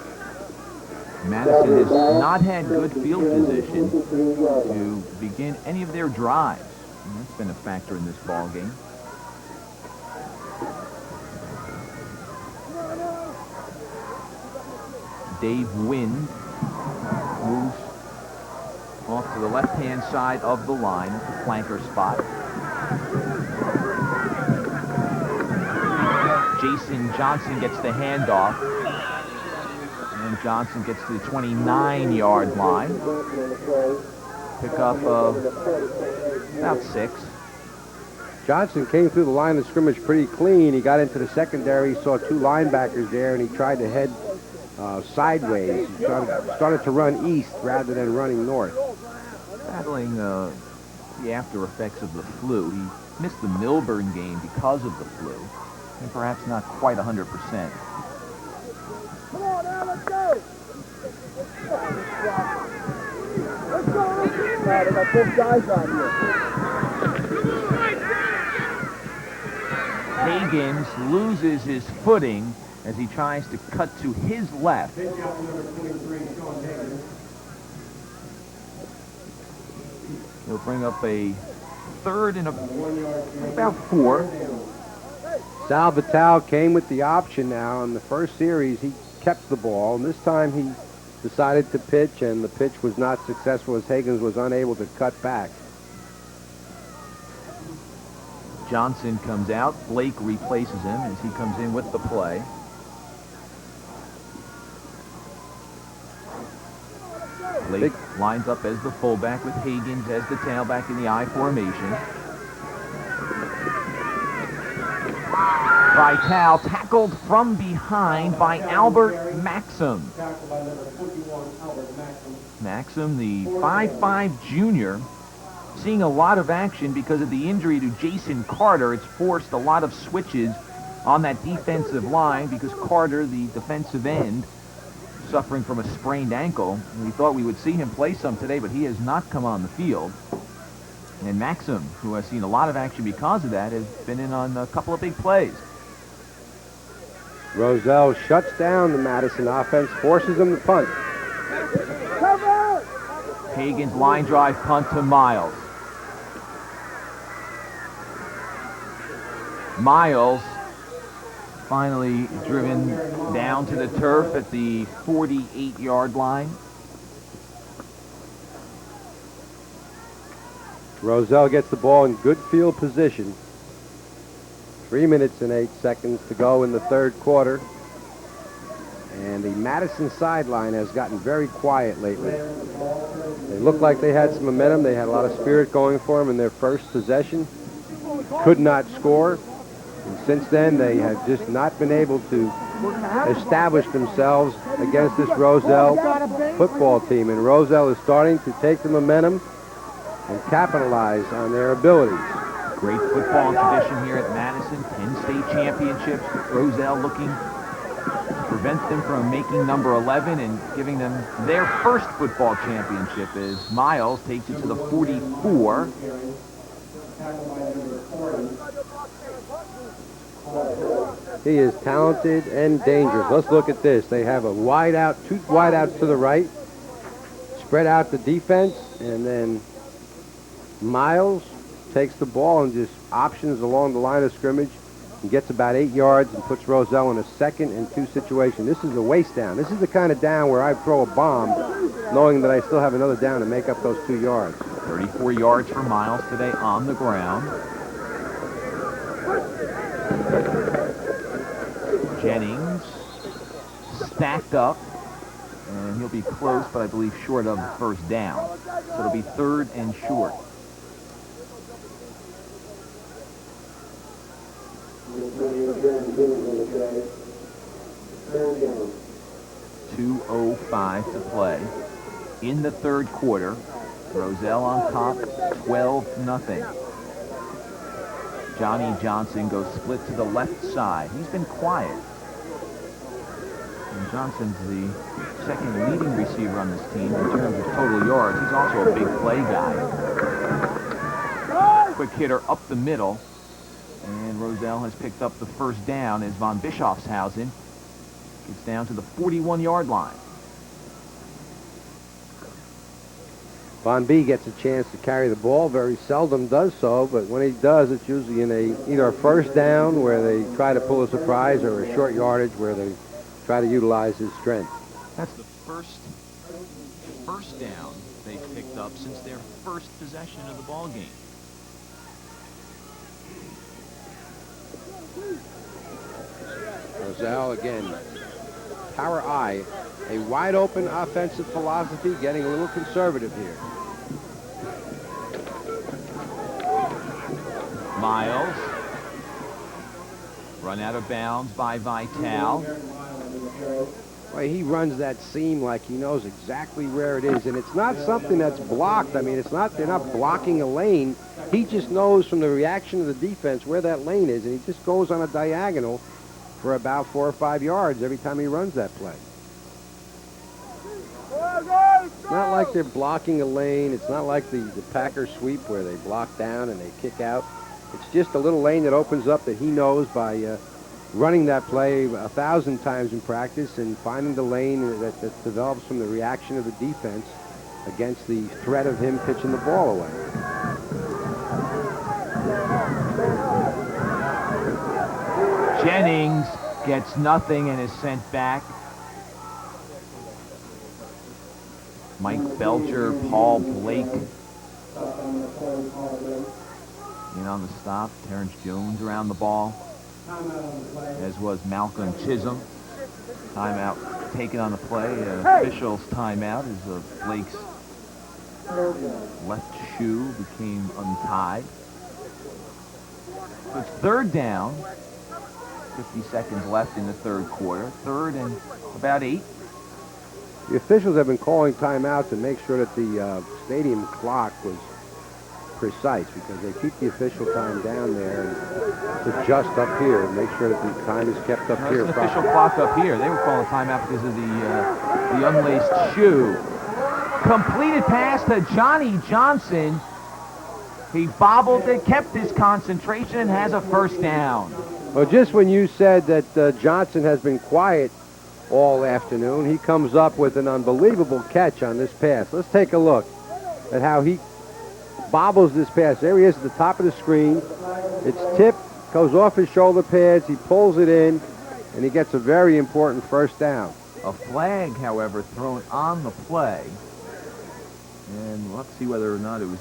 Madison has not had good field position to begin any of their drives. And that's been a factor in this ball game. Dave Wind moves off to the left-hand side of the line at the flanker spot. Jason Johnson gets the handoff. And Johnson gets to the 29-yard line. Pick up about 6. Johnson came through the line of scrimmage pretty clean. He got into the secondary, saw 2 linebackers there, and he tried to head sideways. He started to run east rather than running north. Battling the after effects of the flu. He missed the Milburn game because of the flu, and perhaps not quite 100%. Come on now, let's go! Let's go! They got both guys out here. Higgins loses his footing as he tries to cut to his left. He'll bring up a 3rd and about 4. Sal Vitale came with the option now. In the first series, he kept the ball, and this time he decided to pitch, and the pitch was not successful as Higgins was unable to cut back. Johnson comes out. Blake replaces him as he comes in with the play. Blake lines up as the fullback with Higgins as the tailback in the I formation. Vital tackled from behind by Albert Maxim. Maxim, the 5'5 junior, seeing a lot of action because of the injury to Jason Carter. It's forced a lot of switches on that defensive line because Carter, the defensive end, suffering from a sprained ankle. And we thought we would see him play some today, but he has not come on the field. And Maxim, who has seen a lot of action because of that, has been in on a couple of big plays. Roselle shuts down the Madison offense, forces them to punt. Hagan's line drive punt to Miles. Miles finally driven down to the turf at the 48-yard line. Roselle gets the ball in good field position. 3 minutes and 8 seconds to go in the third quarter. And the Madison sideline has gotten very quiet lately. They looked like they had some momentum. They had a lot of spirit going for them in their first possession. Could not score. And since then, they have just not been able to establish themselves against this Roselle football team. And Roselle is starting to take the momentum and capitalize on their abilities. Great football tradition here at Madison. 10 state championships. Roselle looking to prevent them from making number 11 and giving them their first football championship as Miles takes it to the 44. He is talented and dangerous. Let's look at this. They have a wide out, two wide outs to the right, spread out the defense, and then Miles takes the ball and just options along the line of scrimmage and gets about 8 yards and puts Roselle in a 2nd and 2 situation. This is a waste down. This is the kind of down where I throw a bomb knowing that I still have another down to make up those 2 yards. 34 yards for Miles today on the ground. Jennings stacked up, and he'll be close, but I believe short of first down. So it'll be 3rd and short. .205 to play in the third quarter. Roselle on top, 12-0. Johnny Johnson goes split to the left side. He's been quiet. And Johnson's the 2nd leading receiver on this team in terms of total yards. He's also a big play guy. Quick hitter up the middle. And Roselle has picked up the first down as von Bischofshausen gets down to the 41-yard line. Von B gets a chance to carry the ball, very seldom does so, but when he does, it's usually in either a first down where they try to pull a surprise or a short yardage where they try to utilize his strength. That's the first down they've picked up since their first possession of the ball game. Roselle again, power I, a wide open offensive philosophy, getting a little conservative here. Miles, run out of bounds by Vital. Well, he runs that seam like he knows exactly where it is, and it's not something that's blocked. I mean, they're not blocking a lane. He just knows from the reaction of the defense where that lane is, and he just goes on a diagonal for about 4 or 5 yards every time he runs that play. It's not like they're blocking a lane. It's not like the Packer sweep where they block down and they kick out. It's just a little lane that opens up that he knows by running that play 1,000 times in practice and finding the lane that develops from the reaction of the defense against the threat of him pitching the ball away. Jennings gets nothing and is sent back. Mike Belcher, Paul Blake in on the stop. Terrence Jones around the ball, as was Malcolm Chisholm. Timeout taken on the play. Official's timeout as Blake's left shoe became untied. So it's 3rd down. 50 seconds left in the third quarter. Third and about 8. The officials have been calling timeouts to make sure that the stadium clock was precise, because they keep the official time down there and to adjust up here and make sure that the time is kept up here. There's an official clock up here. They were calling timeout because of the unlaced shoe. Completed pass to Johnny Johnson. He bobbled it, kept his concentration, and has a first down. Well, just when you said that Johnson has been quiet all afternoon, he comes up with an unbelievable catch on this pass. Let's take a look at how he bobbles this pass. There he is at the top of the screen. It's tipped, goes off his shoulder pads, he pulls it in, and he gets a very important first down. A flag, however, thrown on the play. And let's see whether or not it was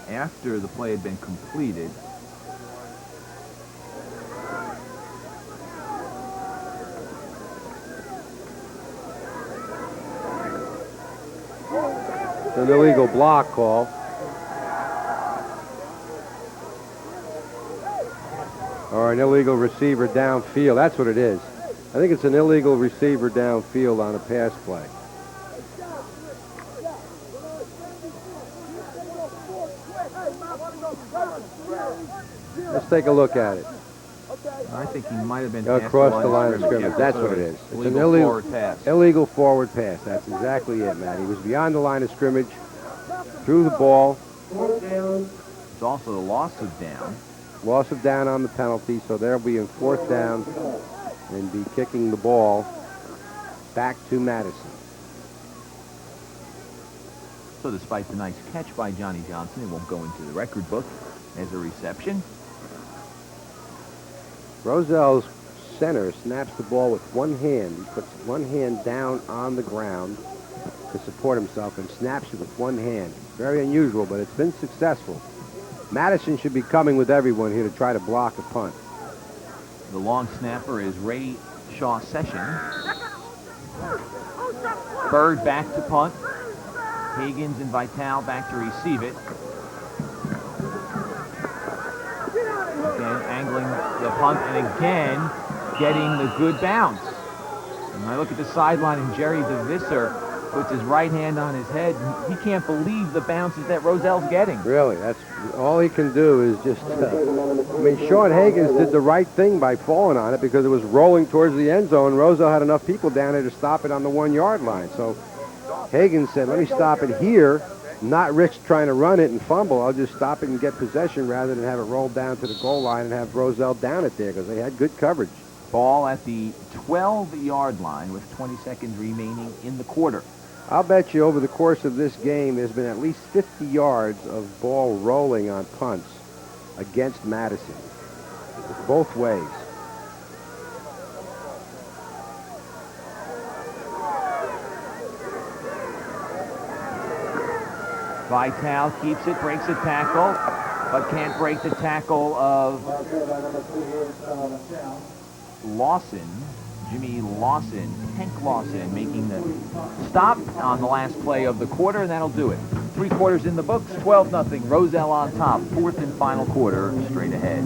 after the play had been completed. It's an illegal block call. Or an illegal receiver downfield. That's what it is. I think it's an illegal receiver downfield on a pass play. Let's take a look at it. I think he might have been across the line of scrimmage. That's what it is. It's an illegal forward pass. Illegal forward pass. That's exactly it, Matt. He was beyond the line of scrimmage, threw the ball. It's also a loss of down. Loss of down on the penalty, so they'll be in fourth down and be kicking the ball back to Madison. So despite the nice catch by Johnny Johnson, it won't go into the record book as a reception. Roselle's center snaps the ball with one hand. He puts one hand down on the ground to support himself and snaps it with one hand. Very unusual, but it's been successful. Madison should be coming with everyone here to try to block a punt. The long snapper is Ray Shaw Session. Bird back to punt. Higgins and Vitale back to receive it. Again, angling the punt, and again, getting the good bounce. And I look at the sideline, and Jerry DeVisser puts his right hand on his head. He can't believe the bounces that Roselle's getting. Really, that's all he can do is just... I mean, Sean Higgins did the right thing by falling on it because it was rolling towards the end zone. Roselle had enough people down there to stop it on the 1 yard line. So Higgins said, let me stop it here, not risk trying to run it and fumble. I'll just stop it and get possession rather than have it roll down to the goal line and have Roselle down it there because they had good coverage. Ball at the 12-yard line with 20 seconds remaining in the quarter. I'll bet you over the course of this game, there's been at least 50 yards of ball rolling on punts against Madison, both ways. Vitale keeps it, breaks a tackle, but can't break the tackle of Lawson. Jimmy Lawson, Hank Lawson, making the stop on the last play of the quarter, and that'll do it. 3 quarters in the books, 12-0. Roselle on top, 4th and final quarter, straight ahead.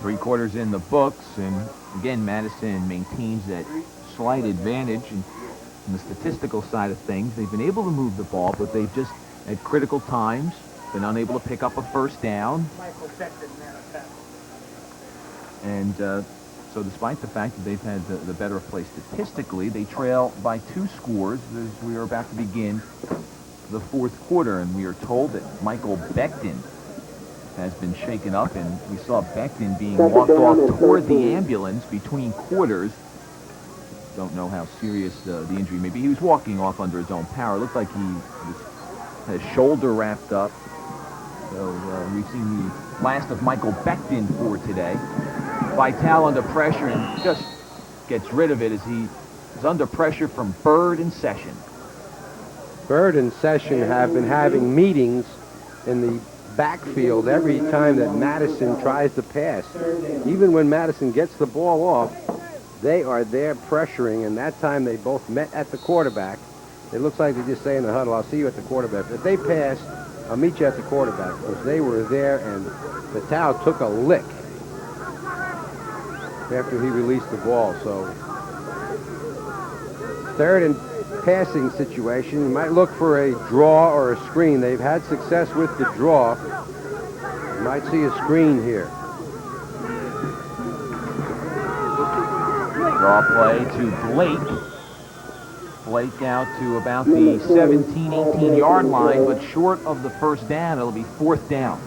Three quarters in the books, and again, Madison maintains that slight advantage. And on the statistical side of things, they've been able to move the ball, but they've just, at critical times, been unable to pick up a first down. And so despite the fact that they've had the better play statistically, they trail by 2 scores as we are about to begin the 4th quarter. And we are told that Michael Becton has been shaken up, and we saw Becton being walked off toward the ambulance between quarters. Don't know how serious the injury may be. He was walking off under his own power. It looked like he had his shoulder wrapped up. So we've seen the last of Michael Becton for today. Vitale under pressure and just gets rid of it as he is under pressure from Bird and Session. Bird and Session have been having meetings in the backfield every time that Madison tries to pass. Even when Madison gets the ball off, They are there pressuring, and that time they both met at the quarterback. It looks like they just say in the huddle, I'll see you at the quarterback. If they pass, I'll meet you at the quarterback, because they were there, and the Tau took a lick after he released the ball. So third and passing situation, you might look for a draw or a screen. They've had success with the draw. You might see a screen here. Draw play to Blake. Blake out to about the 17, 18-yard line, but short of the first down. It'll be fourth down.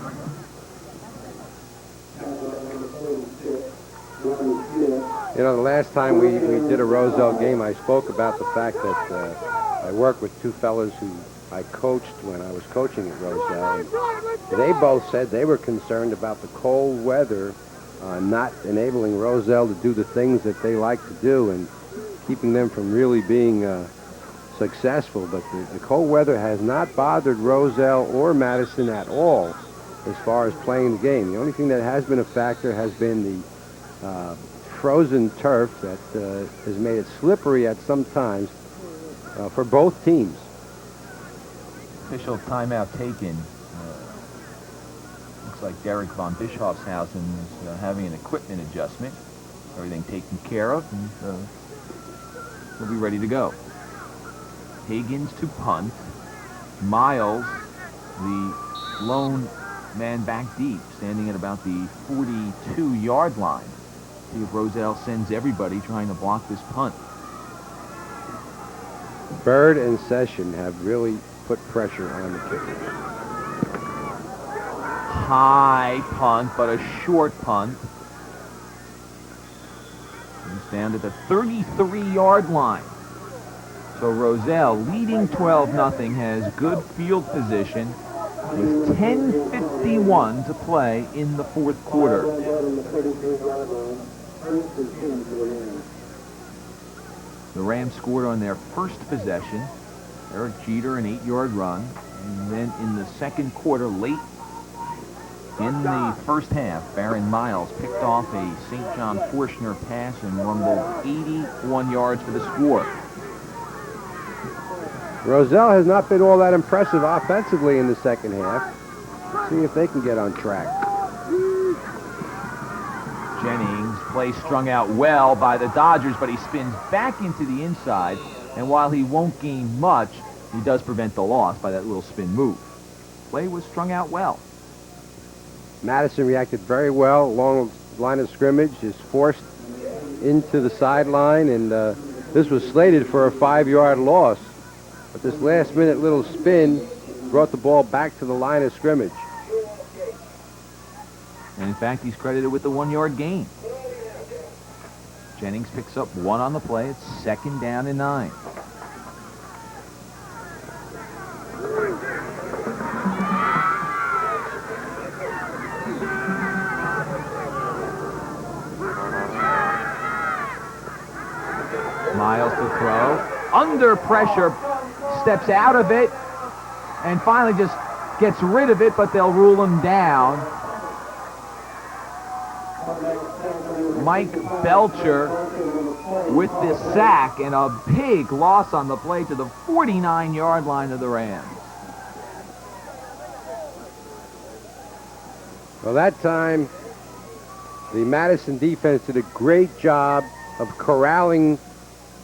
You know, the last time we did a Roselle game, I spoke about the fact that I worked with two fellas who I coached when I was coaching at Roselle. And they both said they were concerned about the cold weather not enabling Roselle to do the things that they like to do and keeping them from really being successful. But the cold weather has not bothered Roselle or Madison at all as far as playing the game. The only thing that has been a factor has been the frozen turf that has made it slippery at some times for both teams. Official timeout taken. Looks like Derek von Bischofshausen is having an equipment adjustment. Everything taken care of, and we'll be ready to go. Higgins to punt. Miles, the lone man back deep, standing at about the 42-yard line. See if Roselle sends everybody trying to block this punt. Bird and Session have really put pressure on the kicker. High punt, but a short punt. He's down to the 33-yard line. So Roselle, leading 12-0, has good field position with 10:51 to play in the fourth quarter. The Rams scored on their first possession. Eric Jeter, an 8-yard run. And then in the second quarter, late in the first half, Baron Miles picked off a St. John Forshner pass and rumbled 81 yards for the score. Roselle has not been all that impressive offensively in the second half. See if they can get on track. Jennings, play strung out well by the Dodgers, but he spins back into the inside, and while he won't gain much, he does prevent the loss by that little spin move. Play was strung out well. Madison reacted very well along the line of scrimmage, is forced into the sideline, and this was slated for a 5-yard loss. But this last-minute little spin brought the ball back to the line of scrimmage. And in fact, he's credited with the 1-yard gain. Jennings picks up 1 on the play. It's 2nd down and 9. Miles to throw. Under pressure. Steps out of it. And finally just gets rid of it, but they'll rule him down. Mike Belcher with this sack and a big loss on the play to the 49-yard line of the Rams. Well, that time, the Madison defense did a great job of corralling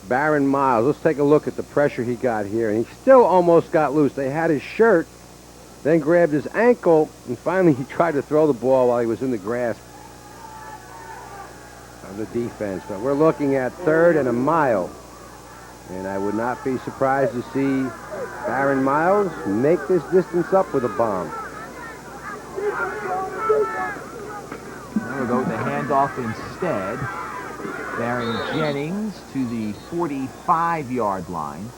Baron Miles. Let's take a look at the pressure he got here. And he still almost got loose. They had his shirt, then grabbed his ankle, and finally he tried to throw the ball while he was in the grasp of the defense. But we're looking at 3rd and a mile. And I would not be surprised to see Baron Miles make this distance up with a bomb. There we go with the handoff instead. Baron Jennings to the 45-yard line.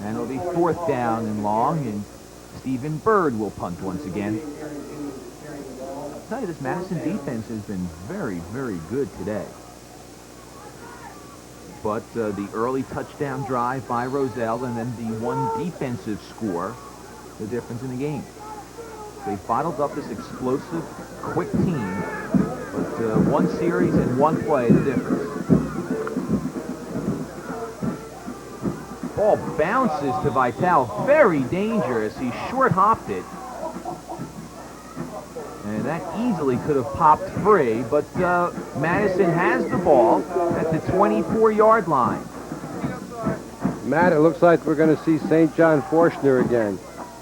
And it'll be 4th down and long, and Stephen Bird will punt once again. I'll tell you, this Madison defense has been very, very good today. But the early touchdown drive by Roselle and then the one defensive score, the difference in the game. They bottled up this explosive, quick team, but one series and one play, the difference. Ball bounces to Vitale. Very dangerous. He short-hopped it. And that easily could have popped free, but Madison has the ball at the 24-yard line. Matt, it looks like we're going to see St. John Forstner again.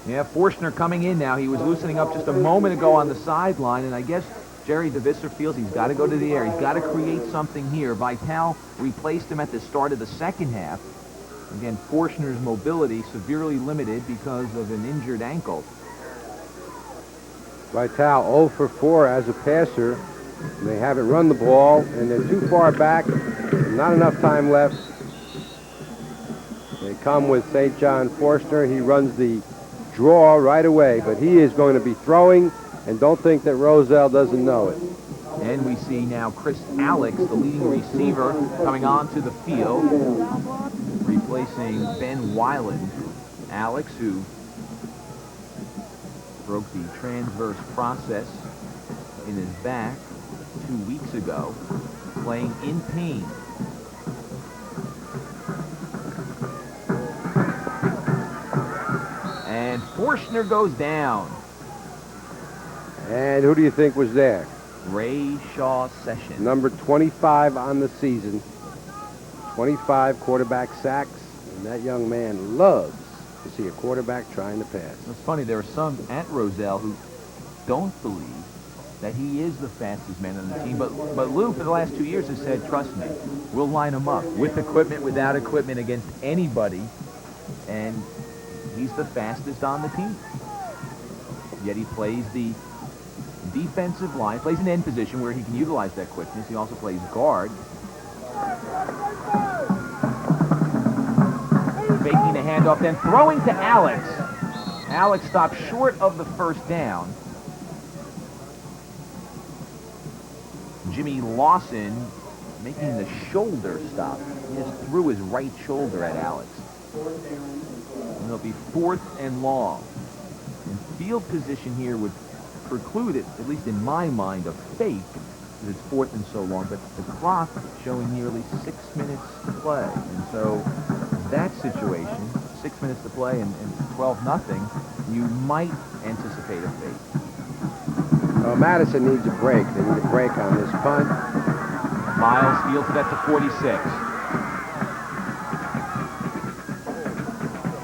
Yeah, Forstner coming in now. He was loosening up just a moment ago on the sideline, and I guess Jerry DeVisser feels he's got to go to the air. He's got to create something here. Vitale replaced him at the start of the second half. Again, Forstner's mobility severely limited because of an injured ankle. Vitale 0 for 4 as a passer. They haven't run the ball, and they're too far back. Not enough time left. They come with St. John Forstner. He runs the draw right away, but he is going to be throwing, and don't think that Roselle doesn't know it. And we see now Chris Alex, the leading receiver, coming onto the field, replacing Ben Weiland. Alex, who broke the transverse process in his back 2 weeks ago, playing in pain. And Forstner goes down. And who do you think was there? Ray Shaw Sessions. Number 25 on the season. 25 quarterback sacks, and that young man loves to see a quarterback trying to pass. It's funny, there are some at Roselle who don't believe that he is the fastest man on the team, but Lou for the last 2 years has said, trust me, we'll line him up with equipment, without equipment, against anybody, and he's the fastest on the team. Yet he plays the defensive line, plays an end position where he can utilize that quickness. He also plays guard. Faking the handoff, then throwing to Alex. Alex stopped short of the first down. Jimmy Lawson making the shoulder stop. He just threw his right shoulder at Alex. And it'll be 4th and long. And field position here would preclude it, at least in my mind, a fake, because it's 4th and so long, but the clock showing nearly 6 minutes to play. And so that situation, 6 minutes to play and 12-0, you might anticipate a fake. Well, Madison needs a break. They need a break on this punt. Miles fields it at the 46.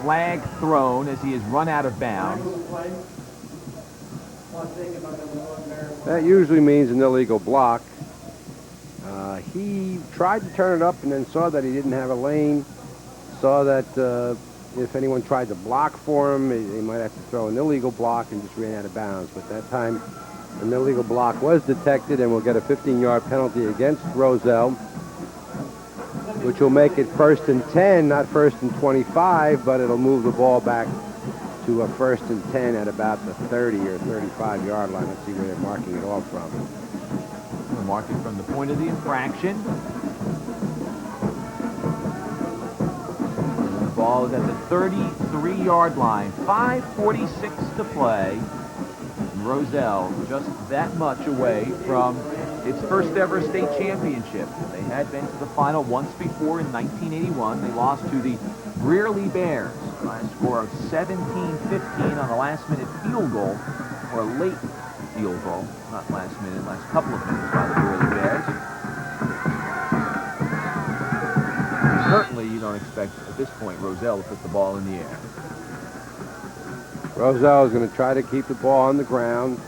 Flag thrown as he is run out of bounds. That usually means an illegal block. He tried to turn it up and then saw that he didn't have a lane. Saw that if anyone tried to block for him, he might have to throw an illegal block, and just ran out of bounds. But that time, an illegal block was detected, and will get a 15-yard penalty against Roselle, which will make it 1st and 10, not 1st and 25, but it'll move the ball back to a 1st and 10 at about the 30 or 35-yard line. Let's see where they're marking it off from. We'll mark it from the point of the infraction. And the ball is at the 33-yard line. 5:46 to play. Roselle just that much away from its first ever state championship. They had been to the final once before in 1981. They lost to the Brearley Bears by a score of 17-15 on a last-minute field goal, or a late field goal, not last minute, last couple of minutes by the Brearley Bears. Certainly you don't expect at this point Roselle to put the ball in the air. Roselle is going to try to keep the ball on the ground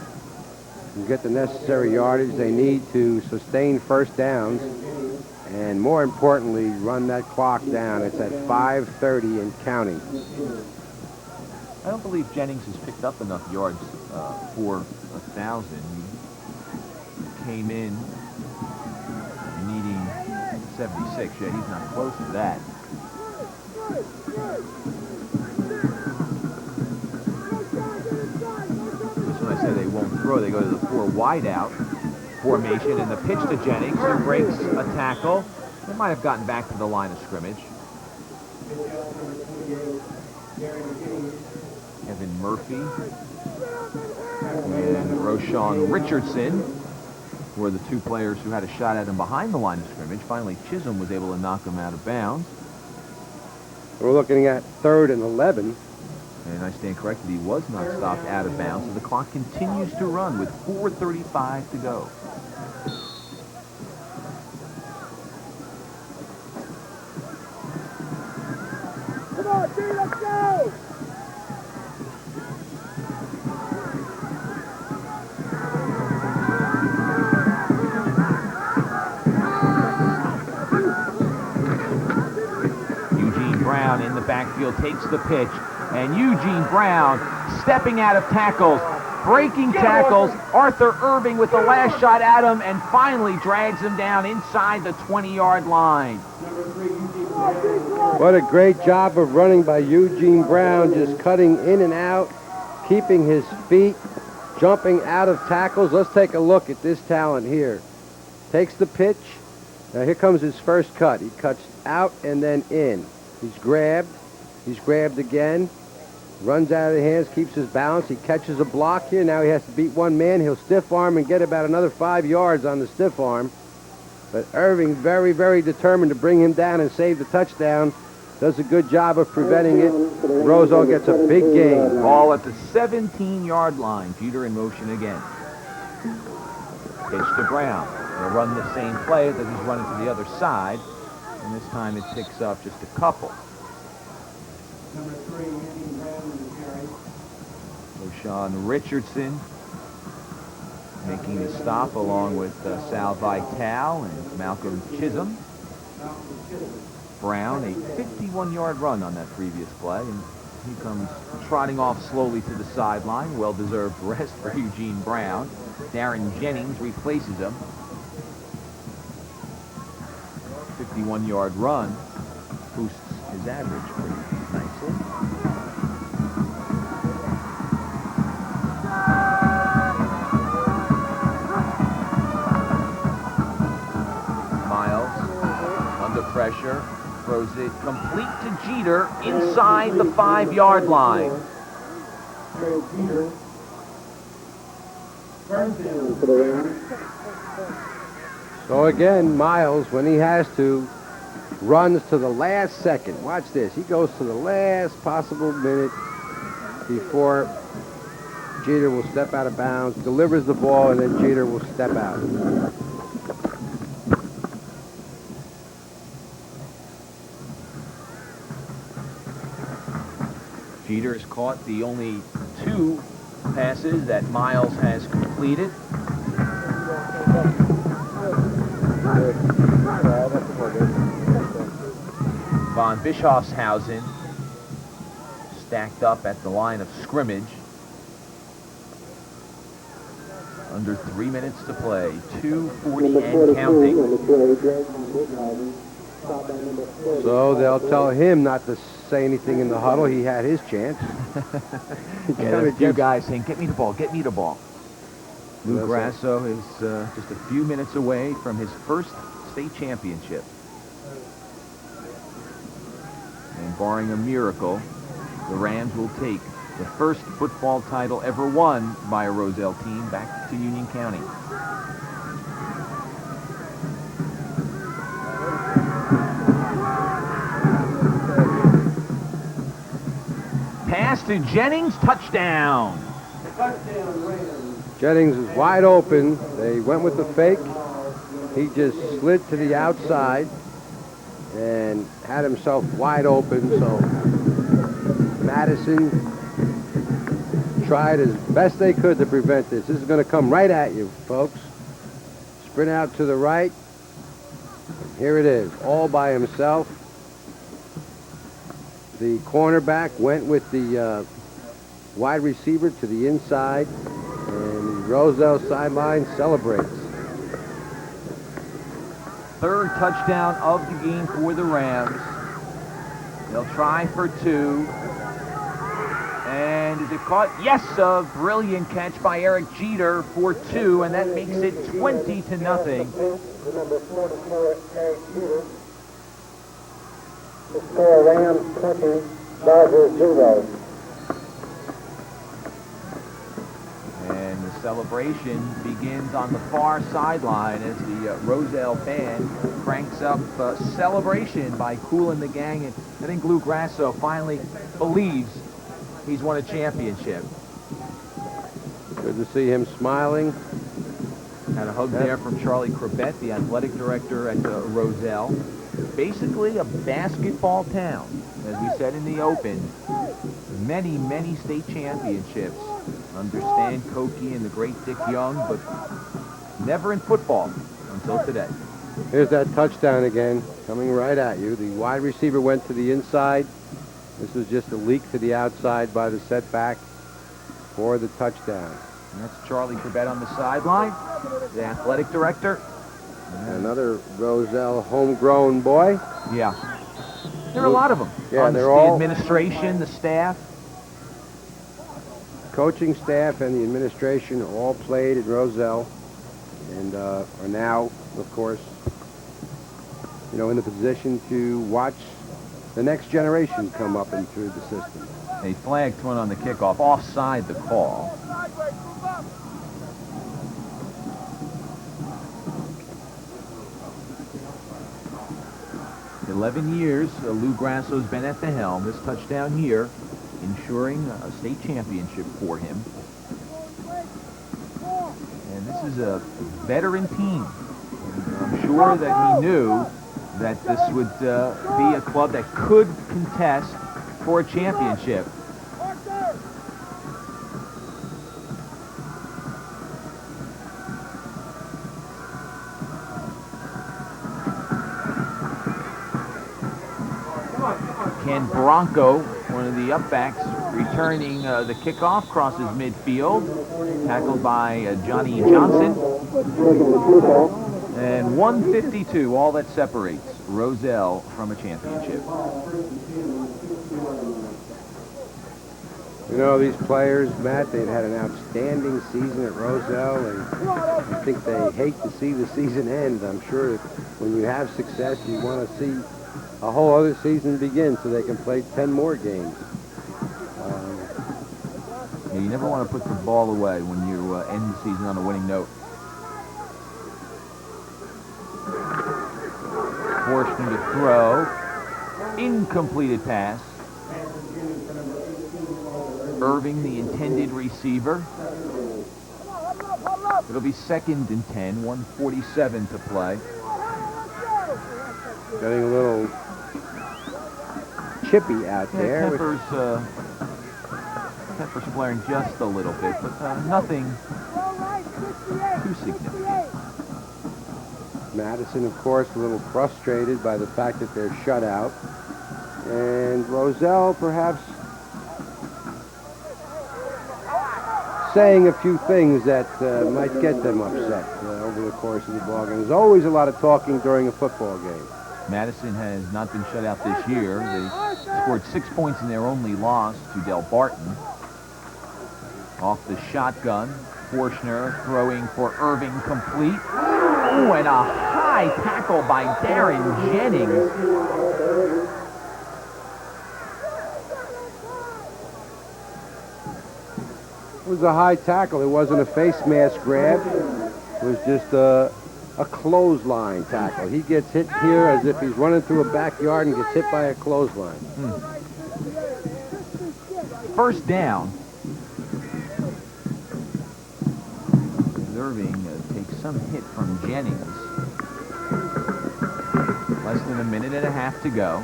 and get the necessary yardage they need to sustain first downs, and more importantly, run that clock down. It's at 5:30 and counting. I don't believe Jennings has picked up enough yards for 1,000. He came in needing 76. Yeah, he's not close to that. When I say they won't throw, they go to the 4 wide out formation, and the pitch to Jennings, who breaks a tackle. They might have gotten back to the line of scrimmage. Kevin Murphy and Roshawn Richardson were the 2 players who had a shot at him behind the line of scrimmage. Finally, Chisholm was able to knock him out of bounds. We're looking at 3rd and 11. And I stand corrected, he was not stopped out of bounds, so the clock continues to run with 4:35 to go. Come on, D, let's go! Eugene Brown in the backfield takes the pitch, and Eugene Brown stepping out of tackles, breaking tackles. Arthur Irving with the last shot at him and finally drags him down inside the 20-yard line. What a great job of running by Eugene Brown, just cutting in and out, keeping his feet, jumping out of tackles. Let's take a look at this talent here. Takes the pitch. Now here comes his first cut. He cuts out and then in. He's grabbed. He's grabbed again. Runs out of the hands, keeps his balance. He catches a block here. Now he has to beat one man. He'll stiff arm and get about another 5 yards on the stiff arm. But Irving very, very determined to bring him down and save the touchdown. Does a good job of preventing it. Roselle gets a big gain. Ball at the 17-yard line. Jeter in motion again. Pitch to Brown. They'll run the same play that he's running to the other side. And this time it picks up just a couple. O'Shawn Richardson making the stop along with Sal Vitale and Malcolm Chisholm. Brown, a 51-yard run on that previous play, and he comes trotting off slowly to the sideline. Well-deserved rest for Eugene Brown. Darren Jennings replaces him. 51-yard run boosts his average pretty nicely. Pressure, throws it complete to Jeter inside the 5-yard line. So again, Miles, when he has to, runs to the last second. Watch this. He goes to the last possible minute before Jeter will step out of bounds, delivers the ball, and then Jeter will step out. Jeter has caught the only 2 passes that Miles has completed. Von Bischofshausen stacked up at the line of scrimmage. Under 3 minutes to play. 2:40 and counting. So they'll tell him not to say anything in the huddle. He had his chance. Yeah, a few guys saying, get me the ball, get me the ball. Lou Grasso is just a few minutes away from his first state championship. And barring a miracle, the Rams will take the first football title ever won by a Roselle team back to Union County. Pass to Jennings, touchdown. Jennings is wide open. They went with the fake. He just slid to the outside and had himself wide open. So Madison tried as best they could to prevent this. This is going to come right at you, folks. Sprint out to the right. Here it is, all by himself. The cornerback went with the wide receiver to the inside, and Roselle sideline celebrates. Third touchdown of the game for the Rams. They'll try for 2. And is it caught? Yes, a brilliant catch by Eric Jeter for 2, and that makes it 20-0. The score, Rams 20, Dodgers 0. And the Celebration begins on the far sideline as the Roselle band cranks up Celebration by Kool and the Gang. And I think Lou Grasso finally believes he's won a championship. Good to see him smiling. Had a hug there from Charlie Crabette, the athletic director at Roselle. Basically a basketball town. As we said in the open, many, many state championships. Understand Cokie and the great Dick Young, but never in football until today. Here's that touchdown again, coming right at you. The wide receiver went to the inside. This was just a leak to the outside by the setback for the touchdown. And that's Charlie Crabette on the sideline, the athletic director. Another Roselle homegrown boy. Yeah. There are a lot of them. Yeah, on they're the all administration, the staff. Coaching staff and the administration all played at Roselle and are now, of course, you know, in the position to watch the next generation come up and through the system. A flag thrown on the kickoff, offside the call. 11 years, Lou Grasso's been at the helm. This touchdown here, ensuring a state championship for him. And this is a veteran team. And I'm sure that he knew that this would be a club that could contest for a championship. Ken Bronco, one of the upbacks, returning the kickoff, crosses midfield, tackled by Johnny Johnson. And 152, all that separates Roselle from a championship. You know, these players, Matt, they've had an outstanding season at Roselle, and I think they hate to see the season end. I'm sure when you have success, you want to see a whole other season begin so they can play 10 more games. Yeah, you never want to put the ball away when you end the season on a winning note. Forced him to throw. Incompleted pass. Irving, the intended receiver. It'll be 2nd and 10, 1:47 to play. Getting a little chippy out there. Temper's flaring just a little bit, but nothing too significant. Madison, of course, a little frustrated by the fact that they're shut out. And Roselle, perhaps, saying a few things that might get them upset over the course of the ball game. There's always a lot of talking during a football game. Madison has not been shut out this year. They scored 6 points in their only loss to Del Barton. Off the shotgun, Forshner throwing for Irving, complete. Oh, and a high tackle by Darren Jennings. It was a high tackle. It wasn't a face mask grab. It was just a clothesline tackle. He gets hit here as if he's running through a backyard and gets hit by a clothesline. First down. Irving takes some hit from Jennings. Less than a minute and a half to go.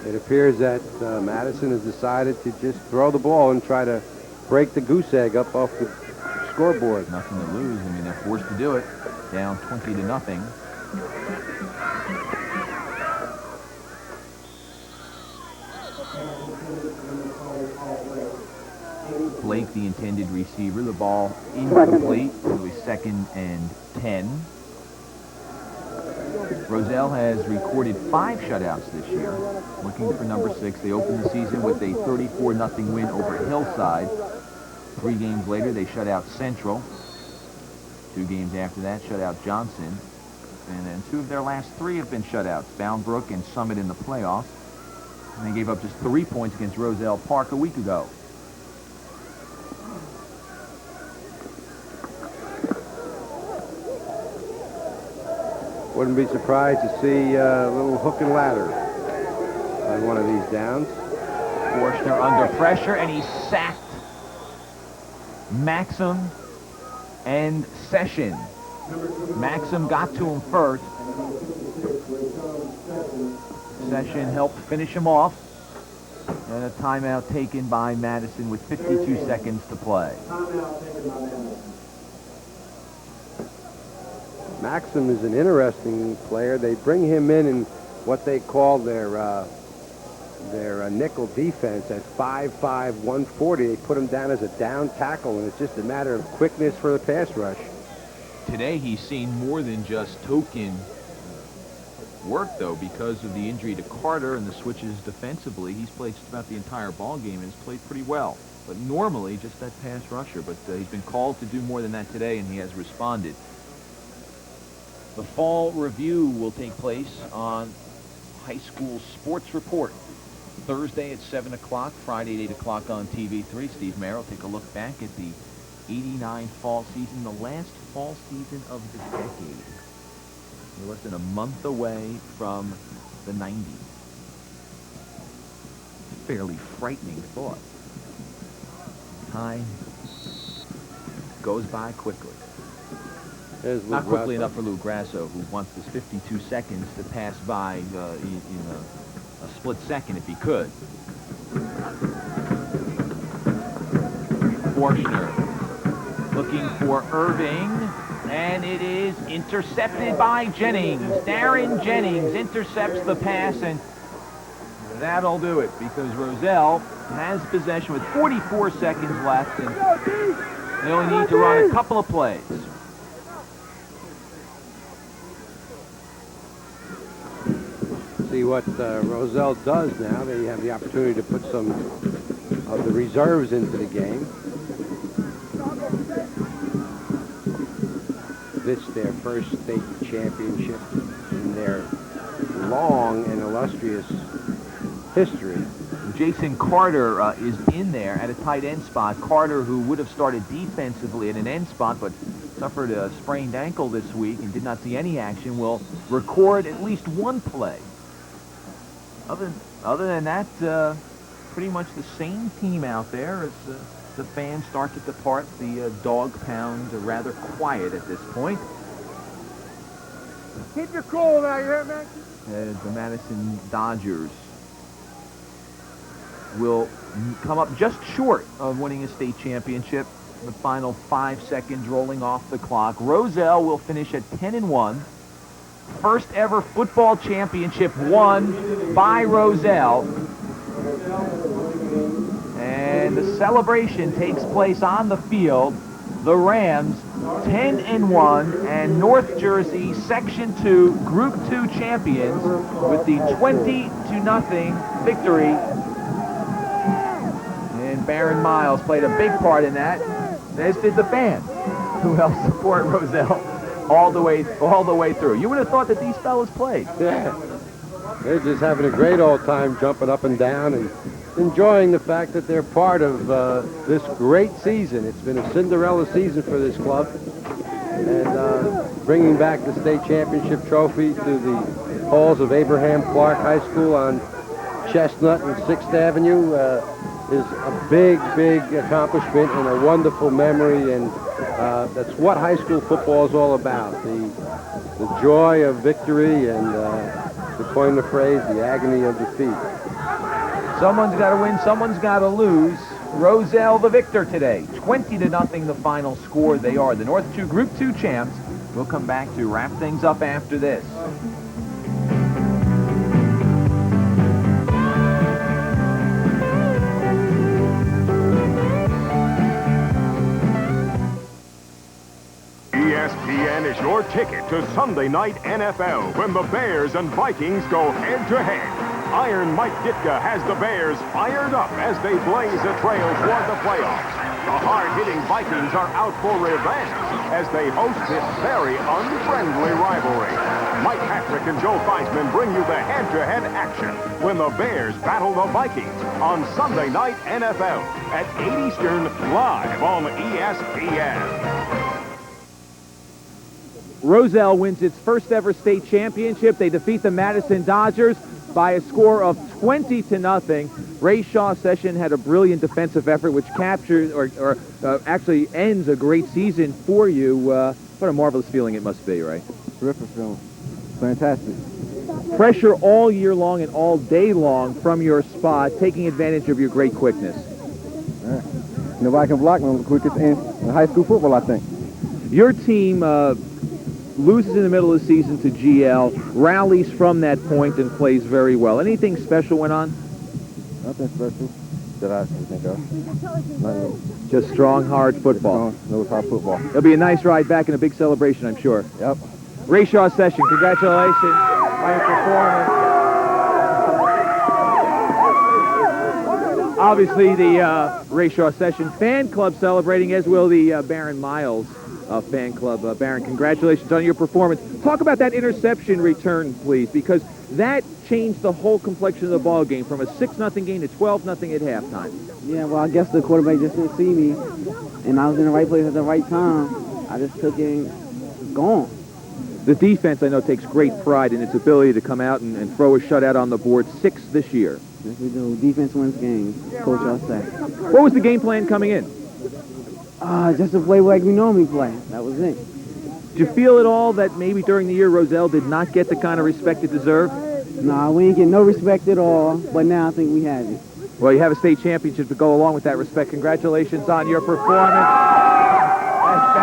It appears that Madison has decided to just throw the ball and try to break the goose egg up off the scoreboard. Nothing to lose. I mean, they're forced to do it. Down 20-0. Blake, the intended receiver, the ball incomplete. It'll be 2nd and 10. Roselle has recorded 5 shutouts this year. Looking for number 6. They opened the season with a 34-0 win over Hillside. 3 games later, they shut out Central. 2 games after that, shut out Johnson. And then 2 of their last 3 have been shutouts, Bound Brook and Summit in the playoffs. And they gave up just 3 points against Roselle Park a week ago. Wouldn't be surprised to see a little hook and ladder on one of these downs. Forstner under pressure, and he's sacked. Maxim and Session. Maxim got to him first. Session helped finish him off. And a timeout taken by Madison with 52 seconds to play. Maxim is an interesting player. They bring him in what they call their nickel defense at 5'5", 140. They put him down as a down tackle, and it's just a matter of quickness for the pass rush. Today he's seen more than just token work, though, because of the injury to Carter and the switches defensively. He's played just about the entire ball game and has played pretty well. But normally just that pass rusher. But he's been called to do more than that today, and he has responded. The fall review will take place on High School Sports Report Thursday at 7 o'clock, Friday at 8 o'clock on TV3. Steve Merrill will take a look back at the 89 fall season, the last fall season of the decade. We're less than a month away from the 90s. Fairly frightening thought. Time goes by quickly. Not quickly enough for Lou Grasso, who wants this 52 seconds to pass by in a split second if he could. Forstner looking for Irving, and it is intercepted by Jennings. Darren Jennings intercepts the pass, and that'll do it because Roselle has possession with 44 seconds left, and they only need to run a couple of plays. See what Roselle does now. They have the opportunity to put some of the reserves into the game. This is their first state championship in their long and illustrious history. Jason Carter is in there at a tight end spot. Carter, who would have started defensively at an end spot, but suffered a sprained ankle this week and did not see any action, will record at least one play. Other than that, pretty much the same team out there as the fans start to depart. The dog pound rather quiet at this point. Keep your cool now, you hear me? The Madison Dodgers will come up just short of winning a state championship. The final 5 seconds rolling off the clock. Roselle will finish at 10-1. First ever football championship won by Roselle. And the celebration takes place on the field. The Rams 10-1 and North Jersey Section 2 Group 2 champions with the 20-0 victory. And Baron Miles played a big part in that, as did the fans who helped support Roselle all the way through. You would have thought that these fellas played. Yeah. They're just having a great old time jumping up and down and enjoying the fact that they're part of this great season. It's been a Cinderella season for this club. And bringing back the state championship trophy to the halls of Abraham Clark High School on Chestnut and 6th Avenue is a big, big accomplishment and a wonderful memory, and that's what high school football is all about. The joy of victory and, to coin the phrase, the agony of defeat. Someone's got to win, someone's got to lose. Roselle the victor today. 20-0 the final score. They are the North 2 Group 2 champs. We'll come back to wrap things up after this. ESPN is your ticket to Sunday Night NFL when the Bears and Vikings go head-to-head. Iron Mike Ditka has the Bears fired up as they blaze a trail toward the playoffs. The hard-hitting Vikings are out for revenge as they host this very unfriendly rivalry. Mike Patrick and Joe Theismann bring you the head-to-head action when the Bears battle the Vikings on Sunday Night NFL at 8 Eastern, live on ESPN. Roselle wins its first ever state championship. They defeat the Madison Dodgers by a score of 20-0. Ray Shaw Session had a brilliant defensive effort which captures or actually ends a great season for you. What a marvelous feeling it must be, right? Terrific feeling. Fantastic. Pressure all year long and all day long from your spot, taking advantage of your great quickness. Nobody can block me the quickest in high school football, I think. Your team loses in the middle of the season to GL, rallies from that point and plays very well. Anything special went on? Nothing special that I can think of. Nothing. Just strong, hard football. No, it's hard football. It'll be a nice ride back and a big celebration, I'm sure. Yep. Ray Shaw Session, congratulations on your performance. Obviously, the Ray Shaw Session fan club celebrating, as will the Baron Miles fan club. Baron, congratulations on your performance. Talk about that interception return, please, because that changed the whole complexion of the ball game from a 6-0 game to 12-0 at halftime. Yeah, well, I guess the quarterback just didn't see me, and I was in the right place at the right time. I just took it and it's gone. The defense, I know, takes great pride in its ability to come out and throw a shutout on the board, 6 this year. Yes, we do. Defense wins games, Coach all say. What was the game plan coming in? Just to play like we normally play. That was it. Did you feel at all that maybe during the year Roselle did not get the kind of respect it deserved? Nah, we ain't getting no respect at all, but now I think we have it. Well, you have a state championship to go along with that respect. Congratulations on your performance. As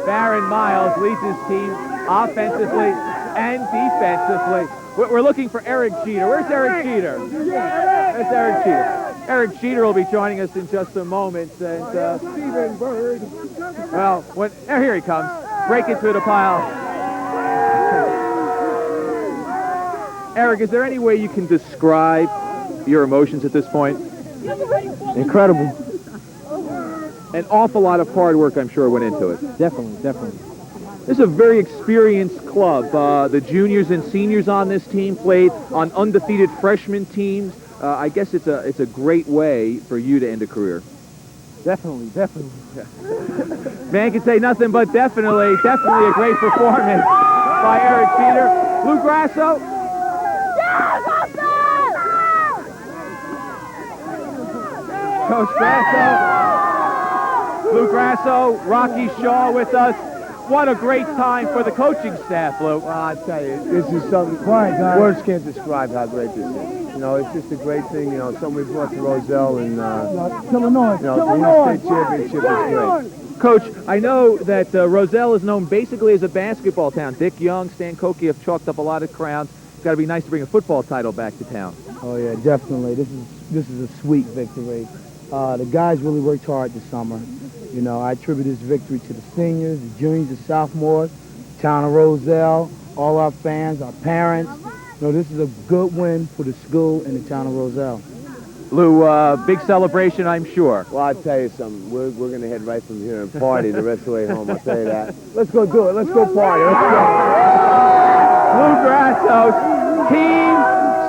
Baron Miles leads his team offensively and defensively. We're looking for Eric Jeter. Where's Eric Jeter? That's Eric Jeter. Eric Jeter will be joining us in just a moment. And, Steven Bird. well, here he comes. Break it through the pile. Eric, is there any way you can describe your emotions at this point? Incredible. An awful lot of hard work, I'm sure, went into it. Definitely. This is a very experienced club. The juniors and seniors on this team played on undefeated freshman teams. I guess it's a great way for you to end a career. Definitely. Man can say nothing but definitely a great performance by Eric Jeter. Lou Grasso. Coach Grasso. Lou Grasso, Rocky Shaw with us. What a great time for the coaching staff, Lou. Well, I tell you, this is something, words can't describe how great this is. You know, it's just a great thing, you know, something we brought to Roselle and, Illinois. you know, the state championship is great. Coach, I know that Roselle is known basically as a basketball town. Dick Young, Stan Koke have chalked up a lot of crowns. It's got to be nice to bring a football title back to town. Oh, yeah, definitely. This is a sweet victory. The guys really worked hard this summer. You know, I attribute this victory to the seniors, the juniors, the sophomores, town of Roselle, all our fans, our parents. You know, this is a good win for the school and the town of Roselle. Lou, big celebration, I'm sure. Well, I'll tell you something. We're going to head right from here and party the rest of the way home, I'll tell you that. Let's go do it. Let's go party. Let's go. Lou Grasso, team,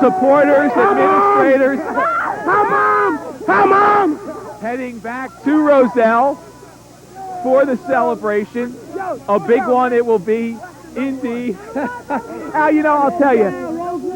supporters, administrators. Come on! Heading back to Roselle for the celebration. A big one it will be, indeed. Now, you know, I'll tell you,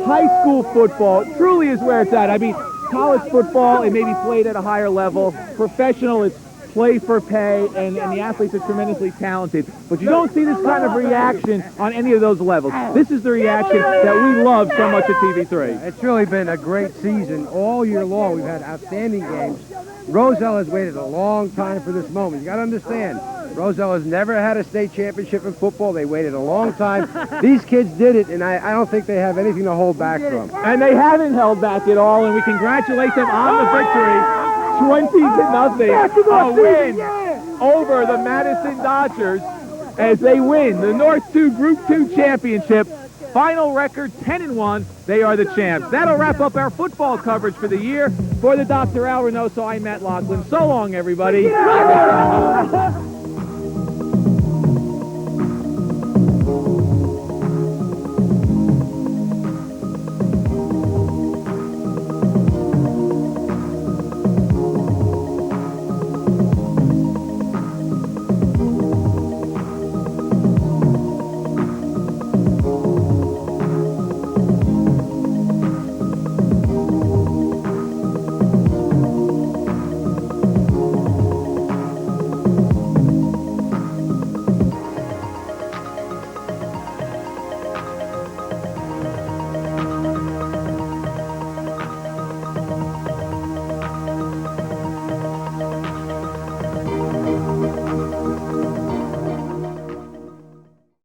high school football truly is where it's at. I mean, college football, it may be played at a higher level. Professional, it's play for pay, and the athletes are tremendously talented. But you don't see this kind of reaction on any of those levels. This is the reaction that we love so much at TV3. It's really been a great season all year long. We've had outstanding games. Roselle has waited a long time for this moment. You got to understand, Roselle has never had a state championship in football. They waited a long time. These kids did it, and I don't think they have anything to hold back from. And they haven't held back at all, and we congratulate them on the victory. 20-0, a win over the Madison Dodgers as they win the North 2 Group 2 Championship. Final record 10-1. They are the champs. That'll wrap up our football coverage for the year. For the Dr. Al Reynoso, I'm Matt Laughlin. So long, everybody.